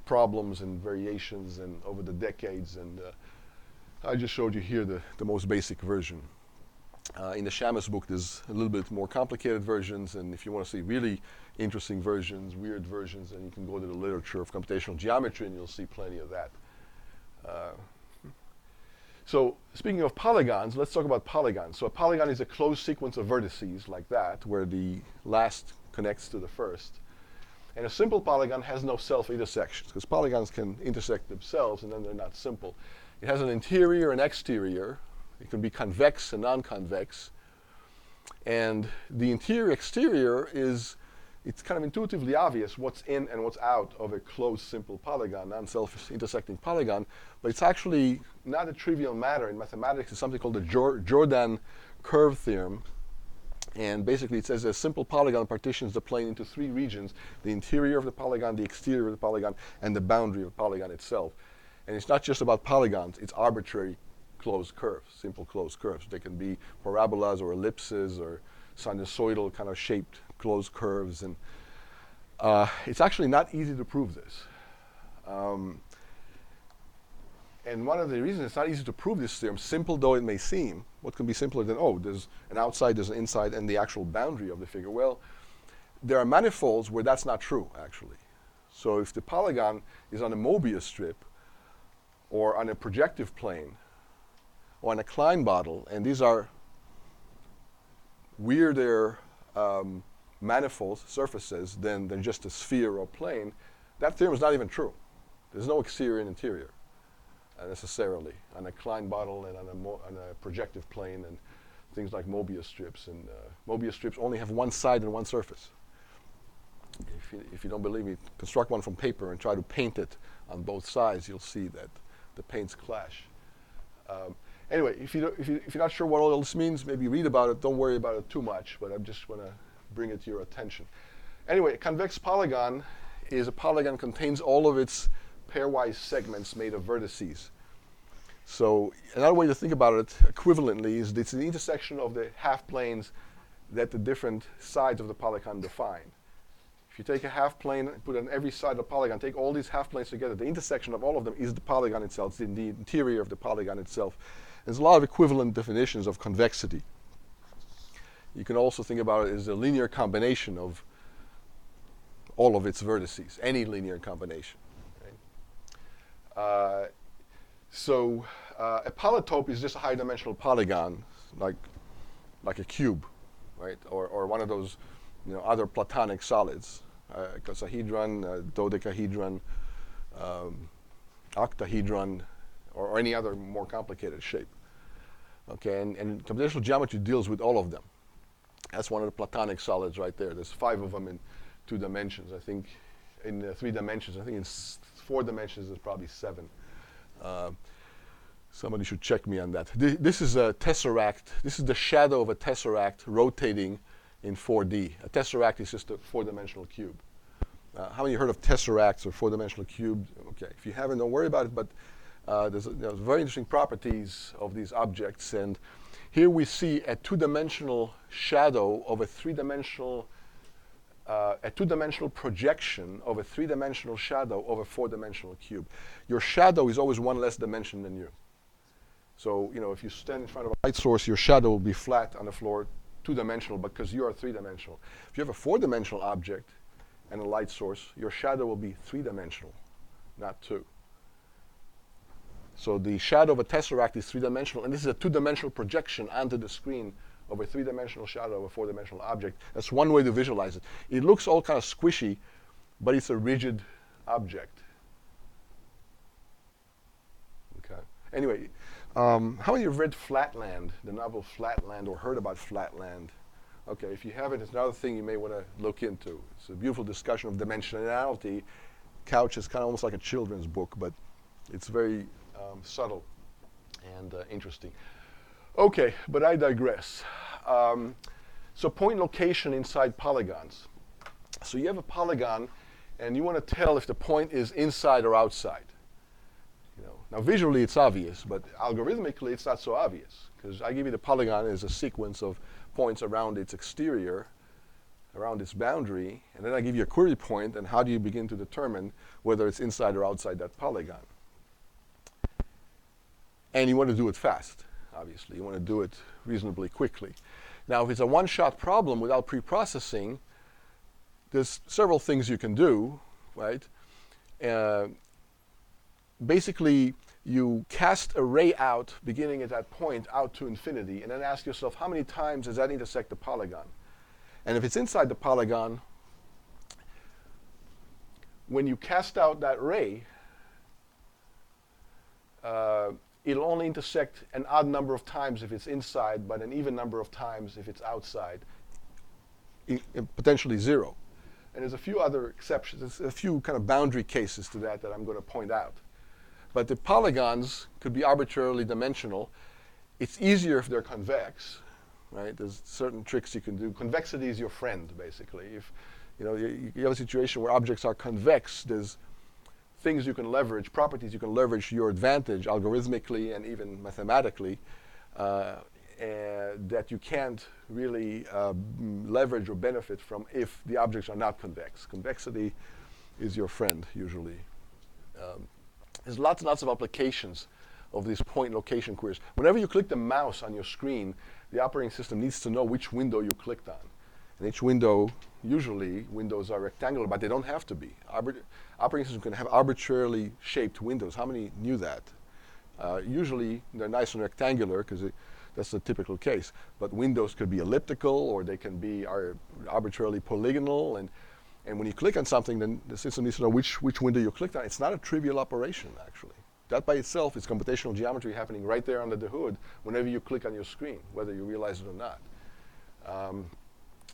problems and variations and over the decades, and I just showed you here the most basic version. In the Shamus book, there's a little bit more complicated versions, and if you want to see really interesting versions, weird versions, then you can go to the literature of computational geometry, and you'll see plenty of that. So speaking of polygons, let's talk about polygons. So a polygon is a closed sequence of vertices like that, where the last connects to the first. And a simple polygon has no self-intersections, because polygons can intersect themselves, and then they're not simple. It has an interior and exterior. It can be convex and non-convex. And the interior-exterior it's kind of intuitively obvious what's in and what's out of a closed simple polygon, non-self-intersecting polygon, but it's actually not a trivial matter. In mathematics, it's something called the Jordan curve theorem. And basically it says a simple polygon partitions the plane into three regions: the interior of the polygon, the exterior of the polygon, and the boundary of the polygon itself. And it's not just about polygons, it's arbitrary closed curves, simple closed curves. They can be parabolas or ellipses or sinusoidal kind of shaped closed curves. And it's actually not easy to prove this. And one of the reasons it's not easy to prove this theorem, simple though it may seem, what can be simpler than, there's an outside, there's an inside, and the actual boundary of the figure? Well, there are manifolds where that's not true, actually. So if the polygon is on a Mobius strip, or on a projective plane, or on a Klein bottle, and these are weirder manifolds, surfaces, than just a sphere or plane, that theorem is not even true. There's no exterior and interior necessarily on a Klein bottle and on a projective plane and things like Mobius strips. And Mobius strips only have one side and one surface. If you don't believe me, construct one from paper and try to paint it on both sides. You'll see that the paints clash. Anyway, if you're not sure what all this means, maybe read about it. Don't worry about it too much, but I just want to bring it to your attention. Anyway, a convex polygon is a polygon contains all of its pairwise segments made of vertices. So another way to think about it equivalently is it's the intersection of the half planes that the different sides of the polygon define. If you take a half plane and put it on every side of the polygon, take all these half planes together, the intersection of all of them is the polygon itself, it's in the interior of the polygon itself. There's a lot of equivalent definitions of convexity. You can also think about it as a linear combination of all of its vertices, any linear combination. Right? A polytope is just a high-dimensional polygon, like a cube, right? Or one of those, other platonic solids, icosahedron, dodecahedron, octahedron, or any other more complicated shape. Okay, and computational geometry deals with all of them. That's one of the platonic solids right there. There's 5 of them in 2 dimensions. I think in 3 dimensions, I think in 4 dimensions there's probably 7. Somebody should check me on that. This is a tesseract. This is the shadow of a tesseract rotating in 4D. A tesseract is just a 4-dimensional cube. How many heard of tesseracts or 4-dimensional cubes? Okay, if you haven't, don't worry about it, but there's very interesting properties of these objects. And here we see a 2-dimensional shadow of a 3-dimensional, a 2-dimensional projection of a 3-dimensional shadow of a 4-dimensional cube. Your shadow is always one less dimension than you. So, if you stand in front of a light source, your shadow will be flat on the floor, 2-dimensional, because you are 3-dimensional. If you have a 4-dimensional object and a light source, your shadow will be 3-dimensional, not 2. So the shadow of a tesseract is 3-dimensional, and this is a 2-dimensional projection onto the screen of a 3-dimensional shadow of a 4-dimensional object. That's one way to visualize it. It looks all kind of squishy, but it's a rigid object. Okay. Anyway, how many have read Flatland, the novel Flatland, or heard about Flatland? Okay, if you haven't, it's another thing you may want to look into. It's a beautiful discussion of dimensionality. Couch is kind of almost like a children's book, but it's very subtle and interesting. Okay, but I digress. So point location inside polygons. So you have a polygon, and you want to tell if the point is inside or outside. Now visually it's obvious, but algorithmically it's not so obvious, because I give you the polygon as a sequence of points around its exterior, around its boundary, and then I give you a query point, and how do you begin to determine whether it's inside or outside that polygon? And you want to do it fast, obviously. You want to do it reasonably quickly. Now, if it's a one-shot problem without pre-processing, there's several things you can do, right? Basically, you cast a ray out, beginning at that point, out to infinity, and then ask yourself, how many times does that intersect the polygon? And if it's inside the polygon, when you cast out that ray, it'll only intersect an odd number of times if it's inside, but an even number of times if it's outside, potentially 0. And there's a few other exceptions. There's a few kind of boundary cases to that I'm going to point out. But the polygons could be arbitrarily dimensional. It's easier if they're convex, right? There's certain tricks you can do. Convexity is your friend, basically. If you have a situation where objects are convex, there's things you can leverage, properties you can leverage to your advantage algorithmically and even mathematically that you can't really leverage or benefit from if the objects are not convex. Convexity is your friend, usually. There's lots and lots of applications of these point location queries. Whenever you click the mouse on your screen, the operating system needs to know which window you clicked on. And each window, usually, windows are rectangular, but they don't have to be. Operating systems can have arbitrarily shaped windows. How many knew that? Usually, they're nice and rectangular, because that's the typical case. But windows could be elliptical, or they can be arbitrarily polygonal. And when you click on something, then the system needs to know which window you clicked on. It's not a trivial operation, actually. That by itself is computational geometry happening right there under the hood whenever you click on your screen, whether you realize it or not.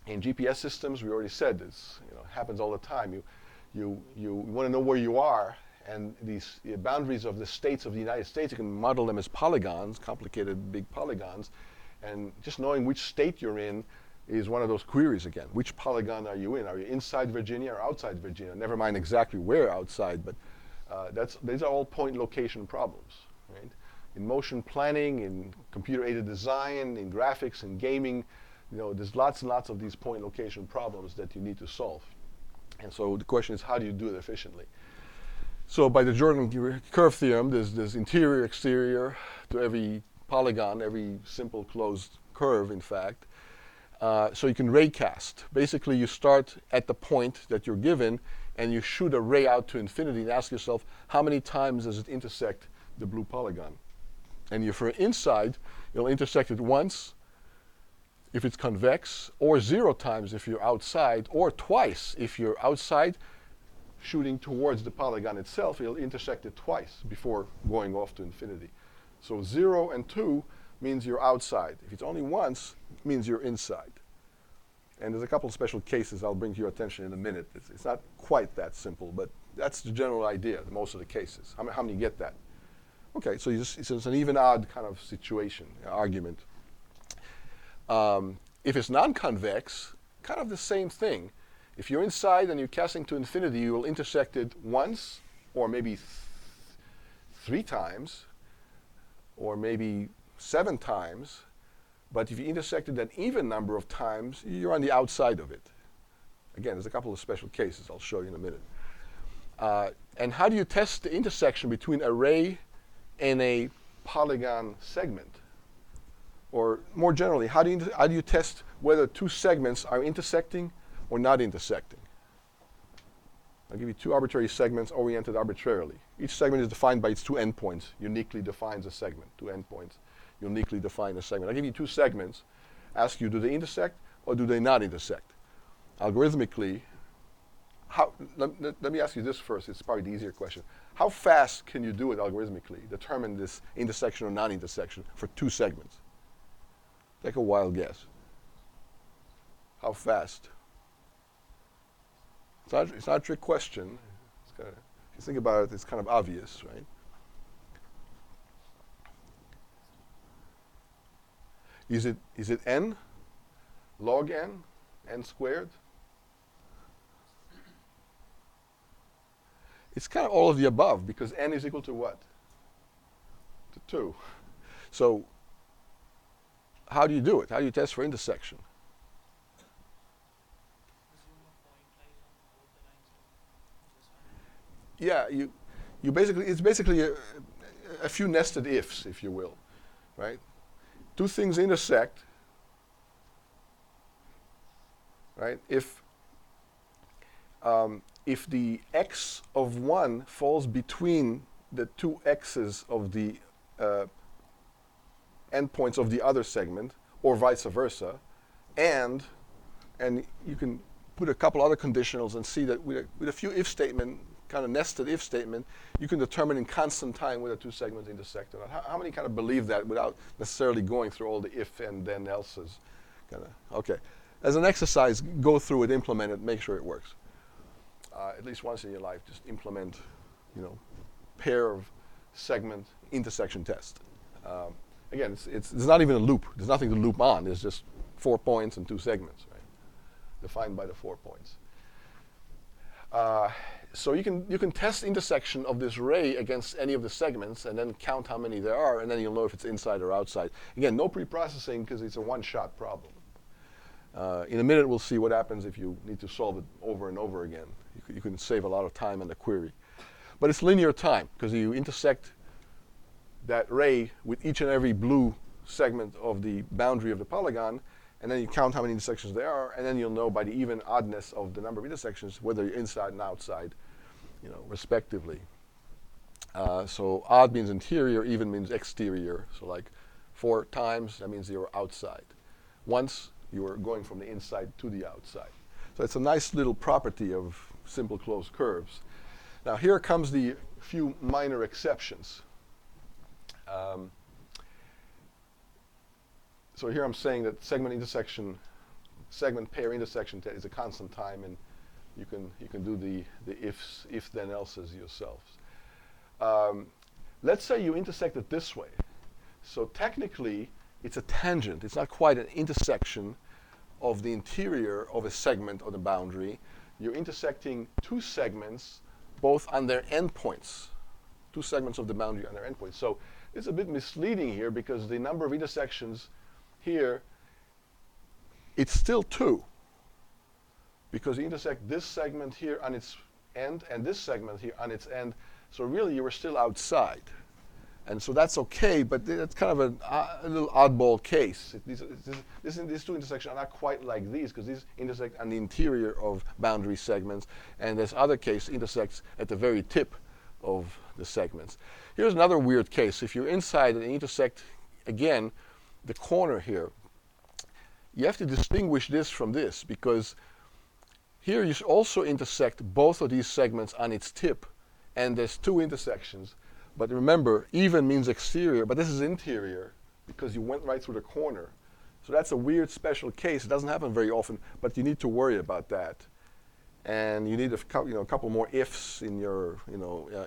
In GPS systems, we already said this, happens all the time. You want to know where you are, and the boundaries of the states of the United States, you can model them as polygons, complicated big polygons, and just knowing which state you're in is one of those queries again. Which polygon are you in? Are you inside Virginia or outside Virginia? Never mind exactly where outside, but These are all point location problems, right? In motion planning, in computer-aided design, in graphics, in gaming, there's lots and lots of these point location problems that you need to solve. And so the question is, how do you do it efficiently? So by the Jordan curve theorem, there's interior, exterior to every polygon, every simple closed curve, in fact. So you can ray cast. Basically, you start at the point that you're given, and you shoot a ray out to infinity and ask yourself, how many times does it intersect the blue polygon? And if you're inside, it'll intersect it once if it's convex, or 0 times if you're outside, or twice if you're outside, shooting towards the polygon itself. It'll intersect it twice before going off to infinity. So 0 and 2 means you're outside. If it's only once, it means you're inside. And there's a couple of special cases I'll bring to your attention in a minute. It's not quite that simple, but that's the general idea in most of the cases. How many get that? Okay, so it's an even-odd kind of situation, argument. If it's non-convex, kind of the same thing. If you're inside and you're casting to infinity, you will intersect it once, or maybe 3 times, or maybe 7 times. But if you intersect it an even number of times, you're on the outside of it. Again, there's a couple of special cases I'll show you in a minute. And how do you test the intersection between a ray and a polygon segment? Or more generally, how do you test whether 2 segments are intersecting or not intersecting? I'll give you 2 arbitrary segments oriented arbitrarily. Each segment is defined by its 2 endpoints, uniquely defines a segment. 2 endpoints uniquely define a segment. I'll give you 2 segments, ask you, do they intersect or do they not intersect? Algorithmically, let me ask you this first, it's probably the easier question. How fast can you do it algorithmically, determine this intersection or non-intersection for 2 segments? Take a wild guess. How fast? It's not a trick question. If you think about it, it's kind of obvious, right? Is it n, log n, n squared? It's kind of all of the above, because n is equal to what? To 2. So how do you do it? How do you test for intersection? Yeah, it's basically a few nested ifs, if you will, right? 2 things intersect, right? If the x of one falls between the 2 x's of the endpoints of the other segment, or vice versa, and you can put a couple other conditionals and see that with a few if statement, kind of nested if statement, you can determine in constant time whether 2 segments intersect or not. How many kind of believe that without necessarily going through all the if and then else's? Okay. As an exercise, go through it, implement it, make sure it works. At least once in your life, just implement, pair of segment intersection test. Again, there's not even a loop. There's nothing to loop on. There's just 4 points and 2 segments, right? Defined by the 4 points. So you can test intersection of this ray against any of the segments and then count how many there are, and then you'll know if it's inside or outside. Again, no pre-processing because it's a one-shot problem. In a minute, we'll see what happens if you need to solve it over and over again. You can save a lot of time on the query. But it's linear time because you intersect that ray with each and every blue segment of the boundary of the polygon, and then you count how many intersections there are, and then you'll know by the even oddness of the number of intersections whether you're inside and outside, respectively. So odd means interior, even means exterior. So like 4 times, that means you're outside. Once, you are going from the inside to the outside. So it's a nice little property of simple closed curves. Now here comes the few minor exceptions. So here I'm saying that segment pair intersection is a constant time, and you can do the ifs, if then else's yourselves. Let's say you intersect it this way. So technically, it's a tangent. It's not quite an intersection of the interior of a segment on the boundary. You're intersecting 2 segments both on their endpoints. Two segments of the boundary on their endpoints. So it's a bit misleading here because the number of intersections here, it's still 2. Because you intersect this segment here on its end and this segment here on its end. So really you were still outside. And so that's okay, but that's kind of a little oddball case. These two intersections are not quite like these, because these intersect on the interior of boundary segments, and this other case intersects at the very tip of the segments. Here's another weird case. If you're inside and intersect, again, the corner here, you have to distinguish this from this, because here you also intersect both of these segments on its tip, and there's 2 intersections. But remember, even means exterior, but this is interior because you went right through the corner. So that's a weird special case. It doesn't happen very often, but you need to worry about that. And you need a couple more ifs in your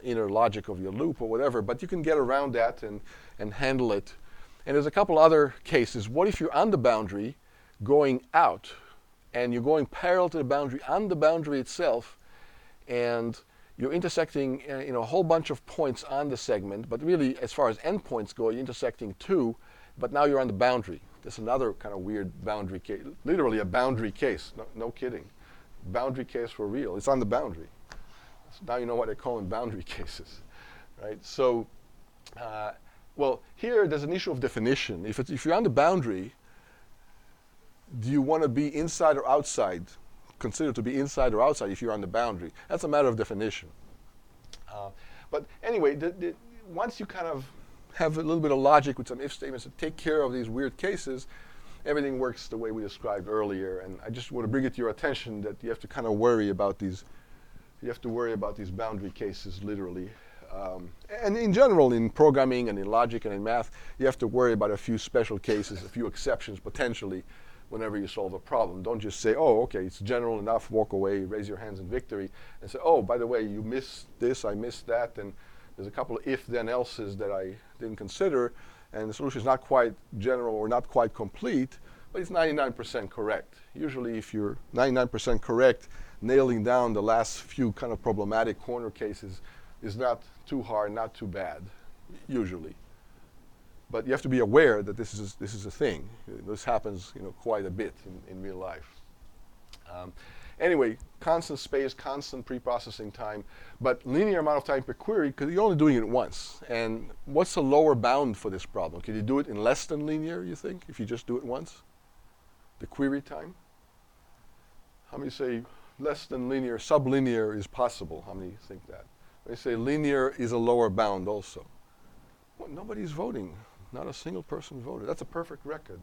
inner logic of your loop or whatever, but you can get around that and handle it. And there's a couple other cases. What if you're on the boundary going out and you're going parallel to the boundary on the boundary itself, and you're intersecting a whole bunch of points on the segment, but really, as far as endpoints go, you're intersecting 2, but now you're on the boundary. That's another kind of weird boundary case, literally a boundary case, no kidding. Boundary case for real. It's on the boundary. So now you know what they call in boundary cases, right? So, well, here there's an issue of definition. If you're on the boundary, do you want to be inside or outside? Considered to be inside or outside if you're on the boundary. That's a matter of definition. But anyway, once you kind of have a little bit of logic with some if statements to take care of these weird cases, everything works the way we described earlier. And I just want to bring it to your attention that you have to kind of worry about these. You have to worry about these boundary cases literally. And in general, in programming and in logic and in math, you have to worry about a few special cases, a few exceptions potentially, whenever you solve a problem. Don't just say, oh, okay, it's general enough, walk away, raise your hands in victory, and say, oh, by the way, you missed this, I missed that, and there's a couple of if-then-elses that I didn't consider, and the solution is not quite general or not quite complete, but it's 99% correct. Usually if you're 99% correct, nailing down the last few kind of problematic corner cases is not too hard, not too bad, usually. But you have to be aware that this is a thing. This happens, quite a bit in real life. Anyway, constant space, constant pre-processing time, but linear amount of time per query because you're only doing it once. And what's the lower bound for this problem? Can you do it in less than linear, you think, if you just do it once? The query time? How many say less than linear, sublinear is possible? How many think that? They say linear is a lower bound also. Well, nobody's voting. Not a single person voted. That's a perfect record.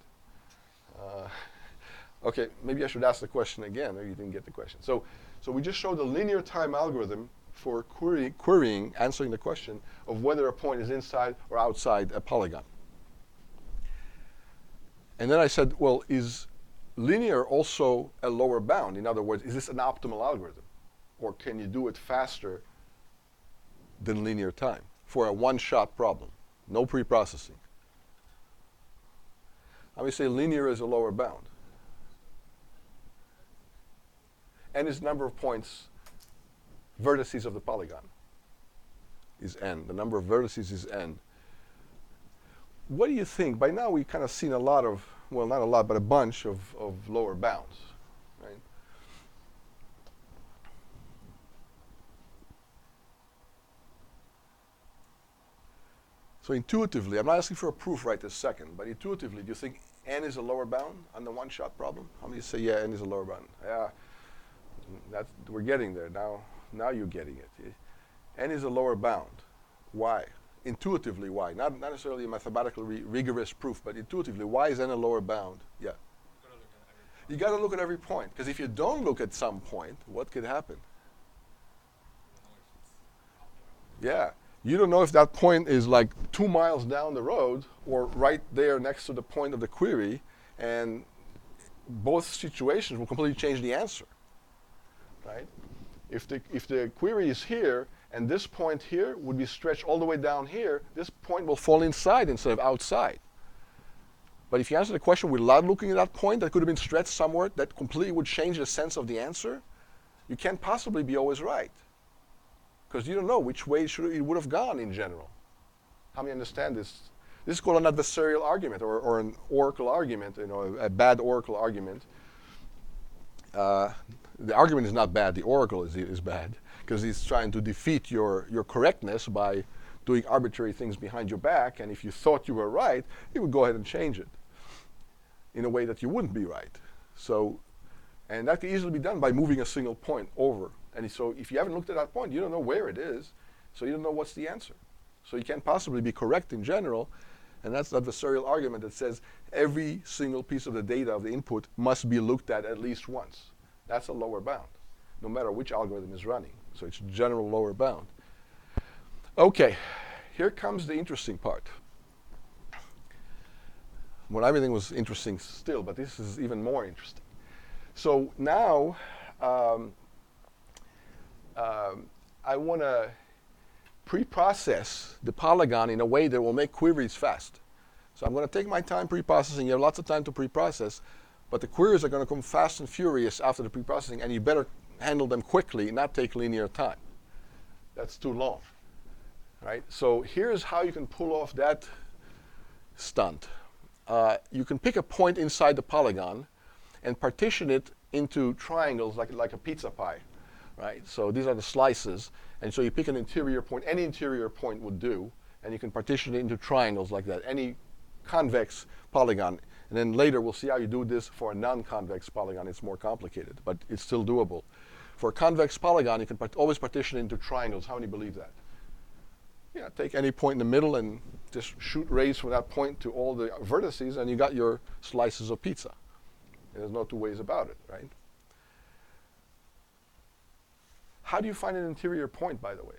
Okay, maybe I should ask the question again. Maybe you didn't get the question. So we just showed a linear time algorithm for querying, answering the question of whether a point is inside or outside a polygon. And then I said, well, is linear also a lower bound? In other words, is this an optimal algorithm? Or can you do it faster than linear time for a one-shot problem? No pre-processing. How many say linear is a lower bound? N is the number of points, vertices of the polygon is n. The number of vertices is n. What do you think? By now we've kind of seen a lot of, well, not a lot, but a bunch of lower bounds, right? So intuitively, I'm not asking for a proof right this second, but intuitively, do you think n is a lower bound on the one-shot problem? How many say, yeah, n is a lower bound? Yeah, we're getting there. Now you're getting it. N is a lower bound. Why? Intuitively, why? Not necessarily a mathematically rigorous proof, but intuitively, why is n a lower bound? Yeah. You got to look at every point, because if you don't look at some point, what could happen? Yeah. You don't know if that point is like 2 miles down the road or right there next to the point of the query, and both situations will completely change the answer, right? If the query is here and this point here would be stretched all the way down here, this point will fall inside instead of outside. But if you answer the question without looking at that point that could have been stretched somewhere that completely would change the sense of the answer, you can't possibly be always right. because you don't know which way it would have gone in general. How many understand this? This is called an adversarial argument or an oracle argument, a bad oracle argument. The argument is not bad, the oracle is bad, because he's trying to defeat your correctness by doing arbitrary things behind your back, and if you thought you were right, he would go ahead and change it in a way that you wouldn't be right. So, and that can easily be done by moving a single point over. And so if you haven't looked at that point, you don't know where it is, so you don't know what's the answer. So you can't possibly be correct in general, and that's the adversarial argument that says every single piece of the data of the input must be looked at least once. That's a lower bound, no matter which algorithm is running. So it's general lower bound. Okay, here comes the interesting part. Well, everything was interesting still, but this is even more interesting. So now I want to pre-process the polygon in a way that will make queries fast. So I'm going to take my time pre-processing. You have lots of time to pre-process, but the queries are going to come fast and furious after the pre-processing, and you better handle them quickly, not take linear time. That's too long, right? So here's how you can pull off that stunt. You can pick a point inside the polygon and partition it into triangles like a pizza pie, right? So these are the slices, and so you pick an interior point. Any interior point would do, and you can partition it into triangles like that. Any convex polygon. And then later we'll see how you do this for a non-convex polygon. It's more complicated, but it's still doable. For a convex polygon, you can always partition it into triangles. How many believe that? Yeah, take any point in the middle and just shoot rays from that point to all the vertices, and you got your slices of pizza. And there's no two ways about it, right? How do you find an interior point, by the way?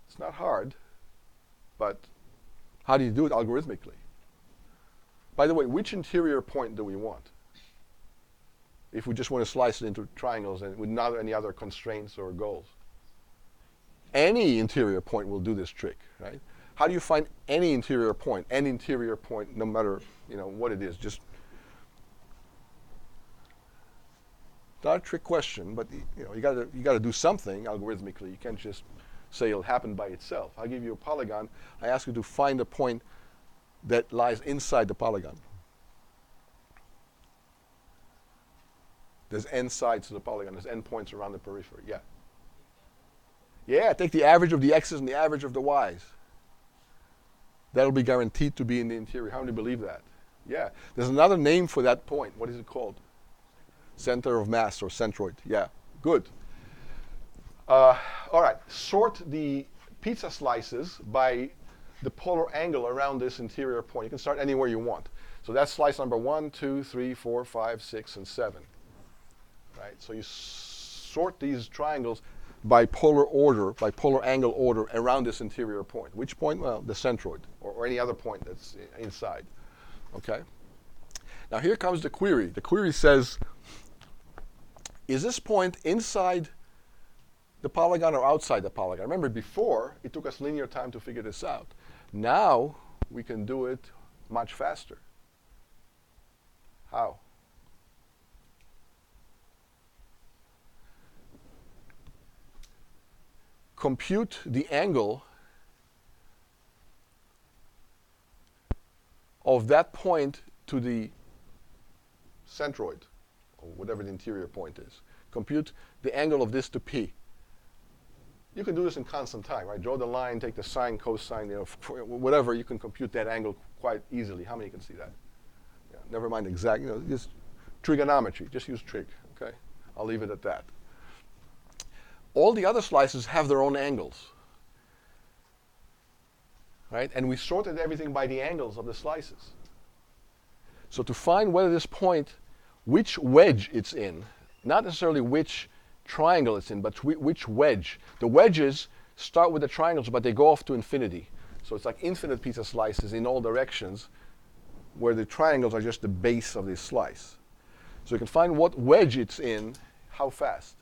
It's not hard, but how do you do it algorithmically? By the way, which interior point do we want? If we just want to slice it into triangles and with not any other constraints or goals. Any interior point will do this trick, right? How do you find any interior point? Any interior point, no matter what it is, just not a trick question, but you got to do something algorithmically. You can't just say it'll happen by itself. I'll give you a polygon. I ask you to find a point that lies inside the polygon. There's n sides to the polygon. There's n points around the periphery. Yeah. Yeah, take the average of the x's and the average of the y's. That'll be guaranteed to be in the interior. How many believe that? Yeah. There's another name for that point. What is it called? Center of mass or centroid. Yeah. Good. All right. Sort the pizza slices by the polar angle around this interior point. You can start anywhere you want. So that's slice number 1, 2, 3, 4, 5, 6, and 7. Right? So you sort these triangles by polar order, by polar angle order around this interior point. Which point? Well, the centroid, or any other point that's inside. Okay? Now here comes the query. The query says, is this point inside the polygon or outside the polygon? Remember, before, it took us linear time to figure this out. Now, we can do it much faster. How? Compute the angle of that point to the centroid, or whatever the interior point is. Compute the angle of this to P. You can do this in constant time, right? Draw the line, take the sine, cosine, whatever. You can compute that angle quite easily. How many can see that? Yeah, never mind exact, just trigonometry. Just use trig, okay? I'll leave it at that. All the other slices have their own angles, right? And we sorted everything by the angles of the slices. So to find whether this point, which wedge it's in, not necessarily which triangle it's in, but which wedge. The wedges start with the triangles, but they go off to infinity. So it's like infinite pizza slices in all directions, where the triangles are just the base of this slice. So you can find what wedge it's in, how fast?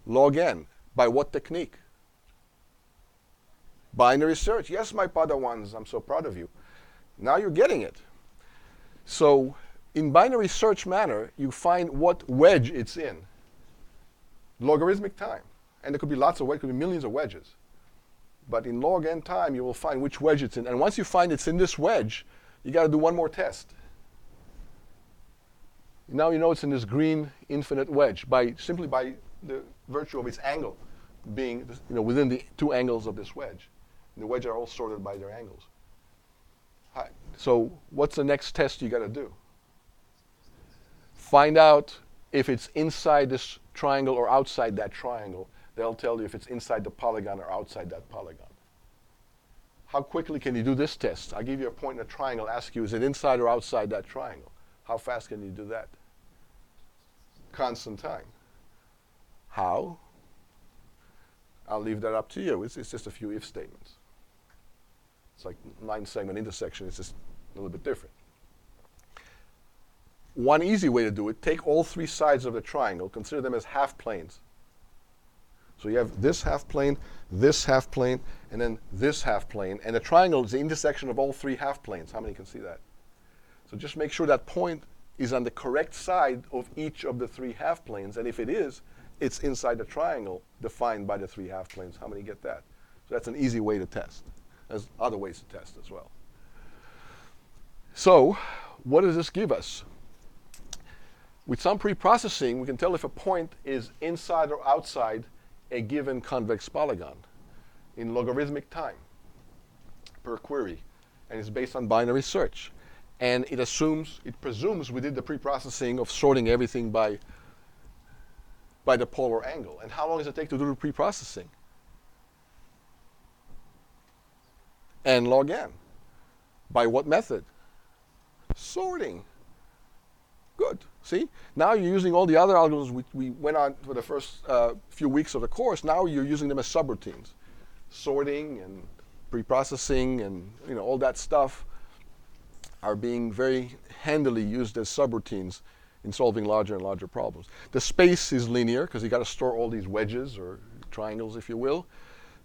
Log n. By what technique? Binary search. Yes, my Padawans, I'm so proud of you. Now you're getting it. So in binary search manner, you find what wedge it's in. Logarithmic time. And there could be lots of wedges, could be millions of wedges. But in log n time, you will find which wedge it's in. And once you find it's in this wedge, you got to do one more test. Now you know it's in this green infinite wedge simply by the virtue of its angle being within the two angles of this wedge. And the wedges are all sorted by their angles. So what's the next test you got to do? Find out if it's inside this triangle or outside that triangle. They'll tell you if it's inside the polygon or outside that polygon. How quickly can you do this test? I'll give you a point in a triangle, ask you, is it inside or outside that triangle? How fast can you do that? Constant time. How? I'll leave that up to you. It's just a few if statements. It's like 9-segment intersection. It's just a little bit different. One easy way to do it, take all three sides of the triangle, consider them as half planes. So you have this half plane, and then this half plane. And the triangle is the intersection of all three half planes. How many can see that? So just make sure that point is on the correct side of each of the three half planes. And if it is, it's inside the triangle defined by the three half planes. How many get that? So that's an easy way to test. There's other ways to test as well. So what does this give us? With some pre-processing, we can tell if a point is inside or outside a given convex polygon in logarithmic time per query. And it's based on binary search. And it presumes we did the pre-processing of sorting everything by the polar angle. And how long does it take to do the pre-processing? N log n. By what method? Sorting. Good. See? Now you're using all the other algorithms we went on for the first few weeks of the course. Now you're using them as subroutines. Sorting and pre-processing and all that stuff are being very handily used as subroutines in solving larger and larger problems. The space is linear because you got to store all these wedges or triangles, if you will.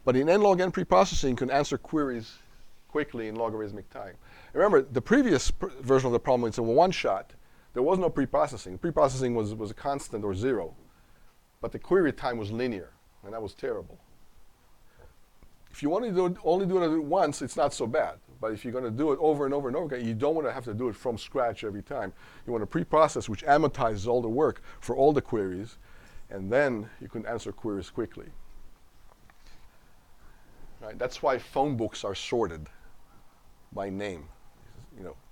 But in n log n pre-processing, you can answer queries quickly in logarithmic time. Remember, the previous version of the problem, it's a one-shot. There was no pre-processing. Pre-processing was a constant or zero. But the query time was linear, and that was terrible. If you want to only do it once, it's not so bad. But if you're going to do it over and over and over again, you don't want to have to do it from scratch every time. You want a pre-process which amortizes all the work for all the queries, and then you can answer queries quickly. Right? That's why phone books are sorted by name.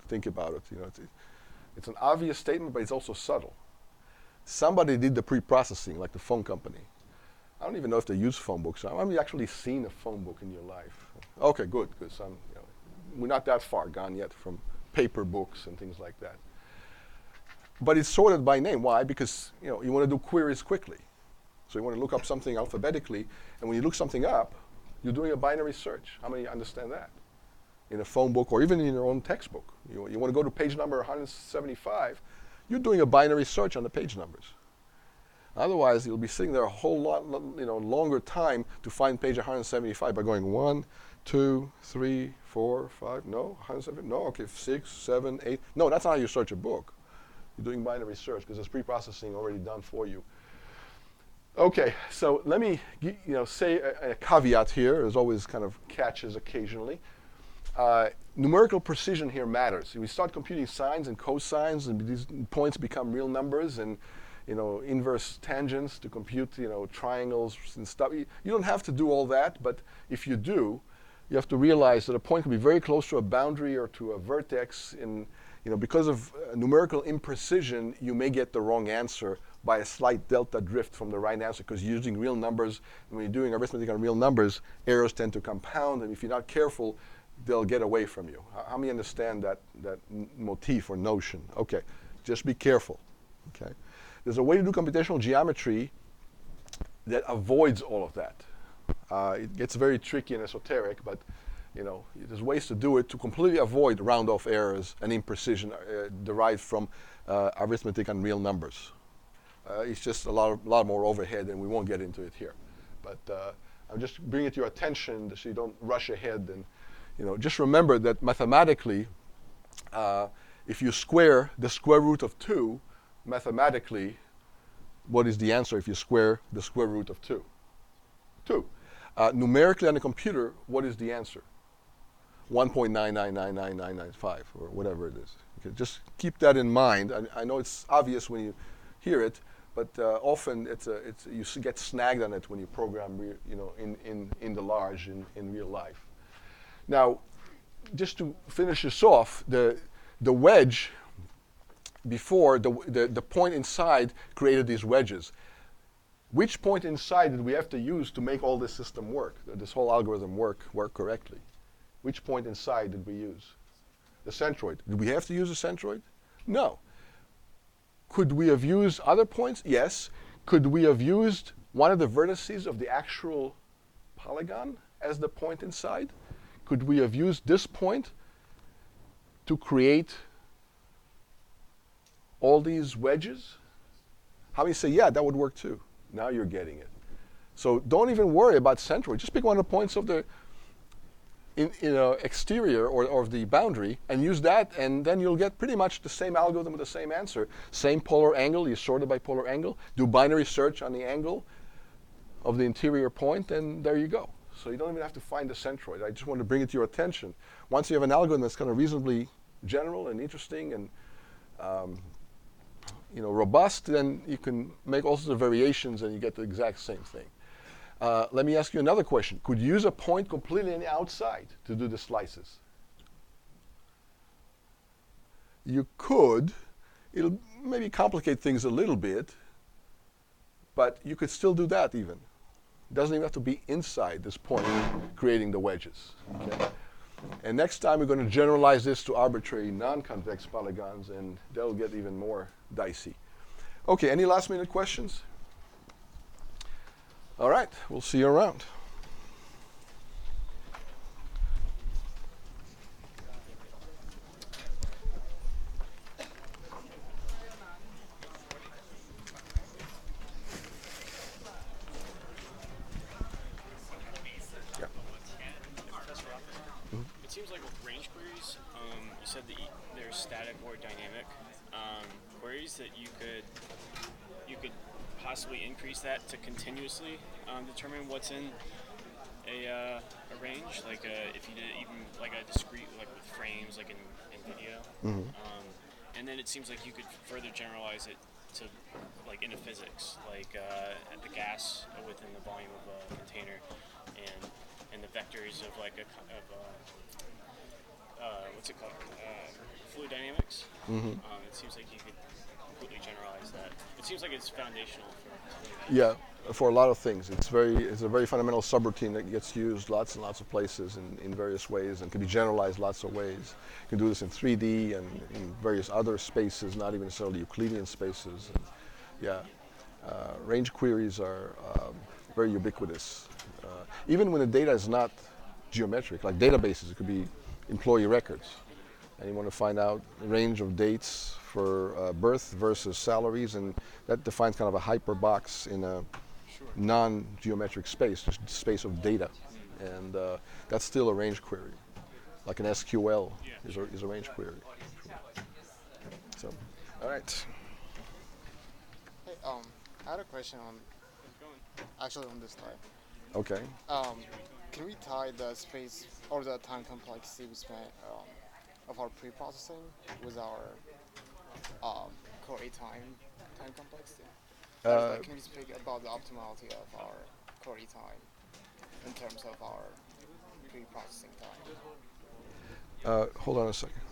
Think about it. It's an obvious statement, but it's also subtle. Somebody did the pre-processing, like the phone company. I don't even know if they use phone books. Have you actually seen a phone book in your life? Okay, good. So we're not that far gone yet from paper books and things like that. But it's sorted by name. Why? Because you want to do queries quickly. So you want to look up something alphabetically, and when you look something up, you're doing a binary search. How many understand that? In a phone book or even in your own textbook. You want to go to page number 175, you're doing a binary search on the page numbers. Otherwise, you'll be sitting there a whole lot longer time to find page 175 by going 1, 2, 3, 4, 5, no, 170, no, okay, 6, 7, 8. No, that's not how you search a book. You're doing binary search because there's pre-processing already done for you. Okay, so let me say a caveat here. There's always kind of catches occasionally. Numerical precision here matters. We start computing sines and cosines, and these points become real numbers, and inverse tangents to compute triangles and stuff. You don't have to do all that, but if you do, you have to realize that a point can be very close to a boundary or to a vertex. And because of numerical imprecision, you may get the wrong answer by a slight delta drift from the right answer because you're using real numbers. And when you're doing arithmetic on real numbers, errors tend to compound, and if you're not careful, they'll get away from you. How many understand that motif or notion? Okay, just be careful. Okay, there's a way to do computational geometry that avoids all of that. It gets very tricky and esoteric, but there's ways to do it to completely avoid round-off errors and imprecision derived from arithmetic on real numbers. It's just a lot more overhead, and we won't get into it here. But I'm just bringing it to your attention so you don't rush ahead. And just remember that mathematically, if you square the square root of 2, mathematically, What is the answer if you square the square root of 2? 2. Numerically on the computer, what is the answer? 1.9999995 or whatever it is. Okay, just keep that in mind. I know it's obvious when you hear it, but often you get snagged on it when you program in the large in real life. Now, just to finish this off, the wedge before, the point inside created these wedges. Which point inside did we have to use to make all this system work, this whole algorithm work correctly? Which point inside did we use? The centroid. Did we have to use a centroid? No. Could we have used other points? Yes. Could we have used one of the vertices of the actual polygon as the point inside? Could we have used this point to create all these wedges? How many say, yeah, that would work too? Now you're getting it. So don't even worry about centroid. Just pick one of the points of the exterior or of the boundary and use that, and then you'll get pretty much the same algorithm with the same answer. Same polar angle, you sort it by polar angle, do binary search on the angle of the interior point, and there you go. So you don't even have to find the centroid. I just want to bring it to your attention. Once you have an algorithm that's kind of reasonably general and interesting and robust, then you can make all sorts of variations and you get the exact same thing. Let me ask you another question. Could you use a point completely on the outside to do the slices? You could. It'll maybe complicate things a little bit, but you could still do that even. It doesn't even have to be inside this point creating the wedges. Okay? And next time we're going to generalize this to arbitrary non-convex polygons, and they'll get even more dicey. Okay, any last minute questions? All right, we'll see you around. It seems like with range queries, you said that they're static or dynamic queries that you could possibly increase that to continuously determine what's in a range. Like if you did even like a discrete, like with frames, like in video. Mm-hmm. And then it seems like you could further generalize it to like into physics, like the gas within the volume of a container, and the vectors of like what's it called? Fluid dynamics. Mm-hmm. It seems like you could completely generalize that. It seems like it's foundational for Yeah, for a lot of things. It's a very fundamental subroutine that gets used lots and lots of places in various ways and can be generalized lots of ways. You can do this in 3D and in various other spaces, not even necessarily Euclidean spaces. And range queries are very ubiquitous. Even when the data is not geometric, like databases, it could be employee records. And you want to find out the range of dates for birth versus salaries, and that defines kind of a hyperbox in a non-geometric space, just space of data. And that's still a range query. Like an SQL is a range query. So, all right. Hey, I had a question on this slide. Okay. Can we tie the space or the time complexity of our pre-processing with our core A time complexity? Can we speak about the optimality of our core A time in terms of our pre-processing time? Hold on a second.